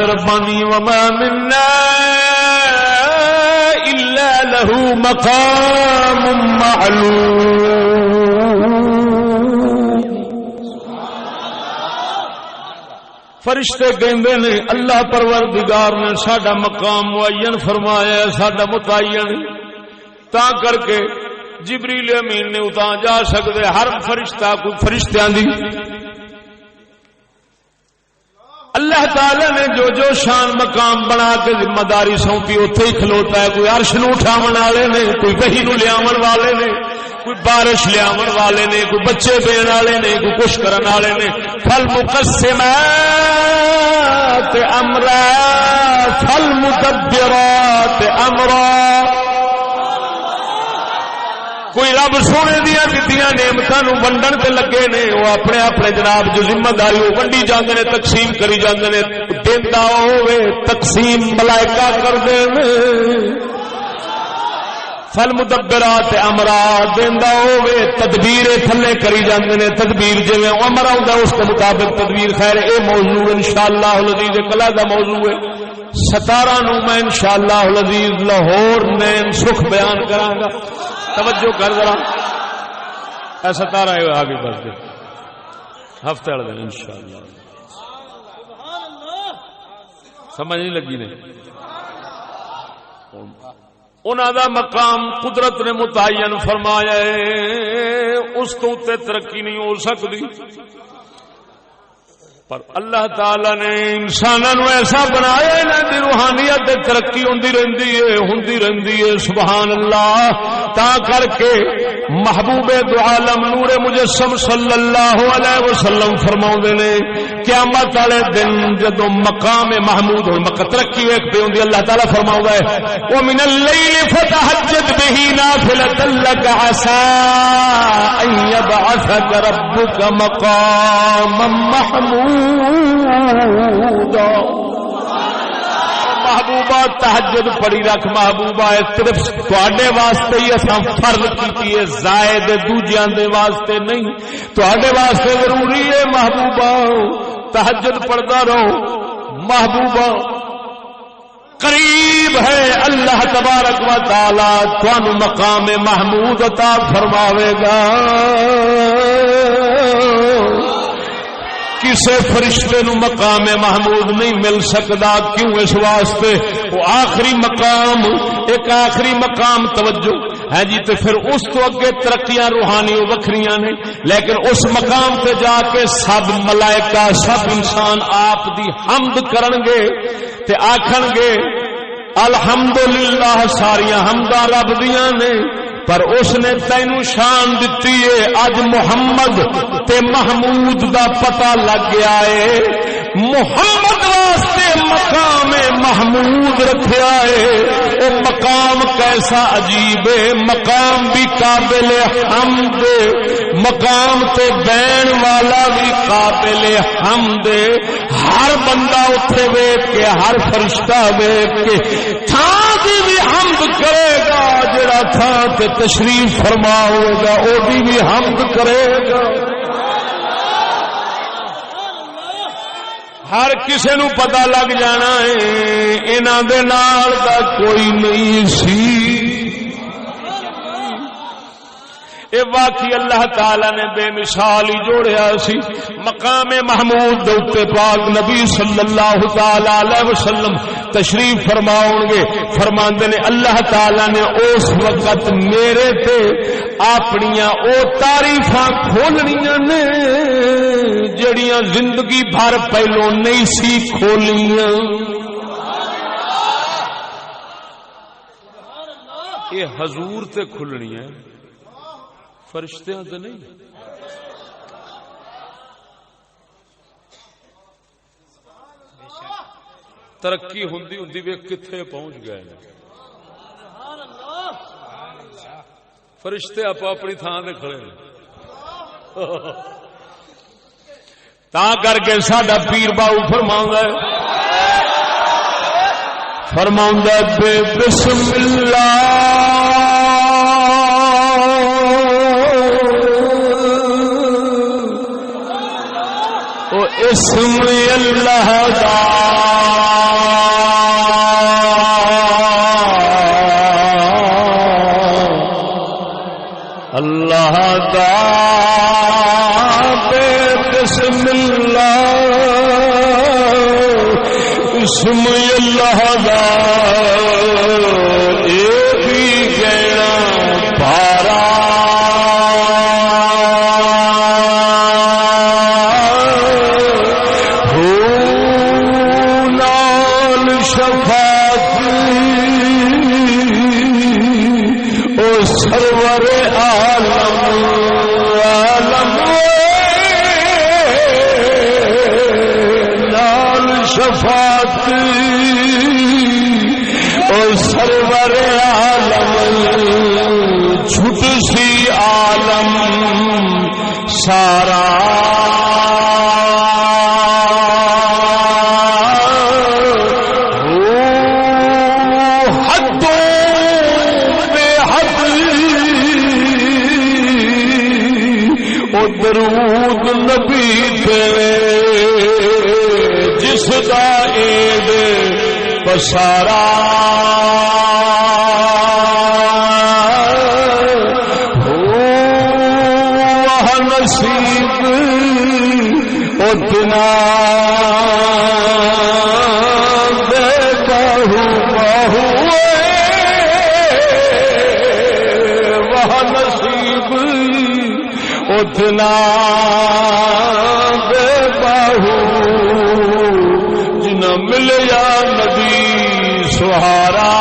ربانی وما منا الا له مقام معلوم۔ فرشتے کہندے نے اللہ پروردگار نے ساڈا مقام معین فرمایا ہے، ساڈا متعین، تا کر کے جبریل امین نے اتاں جا سکدے، ہر فرشتہ کوئی فرشتیاں دی اللہ تعالی نے جو جو شان مقام بنا کے ذمہ داری سونپی اوتھے ہی کھلوتا ہے۔ کوئی عرش نو اٹھاون والے نے، کوئی وحی نو لیاون والے نے، کوئی بارش لیاون والے نے، کوئی بچے دین والے نے، کوئی کچھ کرن والے نے۔ فالمقسمات امرا فالمدبرات امرا۔ کوئی رب سونے دیا دتیاں نعمتاں نو ونڈن تے لگے نے، وہ اپنے اپنے جناب جو ذمہ داری وہ ونڈی جاندے نے، تقسیم کری جاندے نے۔ دیندا ہوے تقسیم ملائکہ کردے نے، فالمدبرات امرا، دیندا ہوے تدبیر تھلے کری جاندے نے، تدبیر جویں امر آوندا اس کے مطابق تدبیر۔ خیر اے موضوع انشاءاللہ العزیز کلا دا موضوع ہے، 17 نو میں انشاءاللہ العزیز لاہور نین سکھ بیان کراں گا۔ توجہ کر ذرا، 17 آگے بڑھ دے ہفتے والے دن انشاءاللہ. سمجھ نہیں لگی نے؟ انہاں دا مقام قدرت نے متعین فرمایا ہے، اس تو تے ترقی نہیں ہو سکتی. پر اللہ تعالی نے انسانوں ایسا بنایا انہاں دی روحانیت تے ترقی ہوندی رہندی ہے. سبحان اللہ. تا کر کے محبوب دو عالم نور مجسم صلی اللہ علیہ وسلم فرماؤندے نے قیامت والے دن جدوں مقام محمود ہو ترقی ایک پہ ہوندی اللہ تعالی فرماؤندا ہے وَمِنَ اللَّيْلِ فَتَهَجَّدْ بِهِ نَافِلَةً لَكَ عَسَىٰ أَن يَبْعَثَكَ رَبُّكَ مَقَامًا مَحْمُودًا. محبوبہ تہجد پڑھی رکھ. محبوبہ صرف تواڈے واسطے ہی اساں فرض کیتی ہے، زائد دوجیاں دے واسطے نہیں. تواڈے واسطے ضروری ہے محبوبہ تہجد پڑھدا رہو. محبوبہ قریب ہے اللہ تبارک و تعالی تانوں مقام محمود عطا فرماوے گا. کسے فرشتے نو مقام محمود نہیں مل سکتا. کیوں؟ اس واسطے وہ آخری مقام، ایک آخری مقام توجہ ہے جی. تے پھر اس تو اگے ترقیاں روحانی وکھریاں نے، لیکن اس مقام تے جا کے سب ملائکہ سب انسان آپ دی حمد کرن گے تے آکھن گے الحمدللہ ساریاں حمداں رب دیاں نے. پر اس نے تینوں شان دتی ہے. اج محمد تے محمود دا پتہ لگ گیا ہے. محمد واسطے مقام محمود رکھیا ہے. وہ مقام کیسا عجیب ہے. مقام بھی قابل حمد، مقام تے بین والا بھی قابل حمد. ہر بندہ اتنے ویکھ کے، ہر فرشتہ ویکھ کے تھان دی بھی حمد کرے گا. جڑا تھان تے تشریف فرما ہوگا او بھی حمد کرے گا. ہر کسے نو پتہ لگ جانا ہے انہاں دے نال دا کوئی نہیں سی. اے واقعی اللہ تعالی نے بے مثال ہی جوڑیا سی. مقام محمود دے اوتے پاک نبی صلی اللہ تعالی علیہ وسلم تشریف فرماؤں گے. فرماندے نے اللہ تعالی نے اس وقت میرے تے اپنیاں او تعریفاں کھولنیاں نے جڑیاں زندگی بھر پہلوں نہیں سی کھولیاں. یہ حضور تے کھلنیاں، فرشتیاں تے نہیں. ترقی ہوندی ہوندی ویکھ کتھے پہنچ گئے. فرشتے آپ اپنی تھان تے کھڑے ہیں. تا کر کے ساڈا پیر باؤ فرماوندا ہے بے بسم اللہ اسم اللہ دا اللہ دا بے بسم اللہ اسم اللہ دا اے بھی گینا پارا سارا حدوں بے حد او درود نبی تے جس دا عید بسارا نصیب اتنا بے بہو بہو وہ نصیب اتنا بے بہو جنہ ملیا نبی سہارا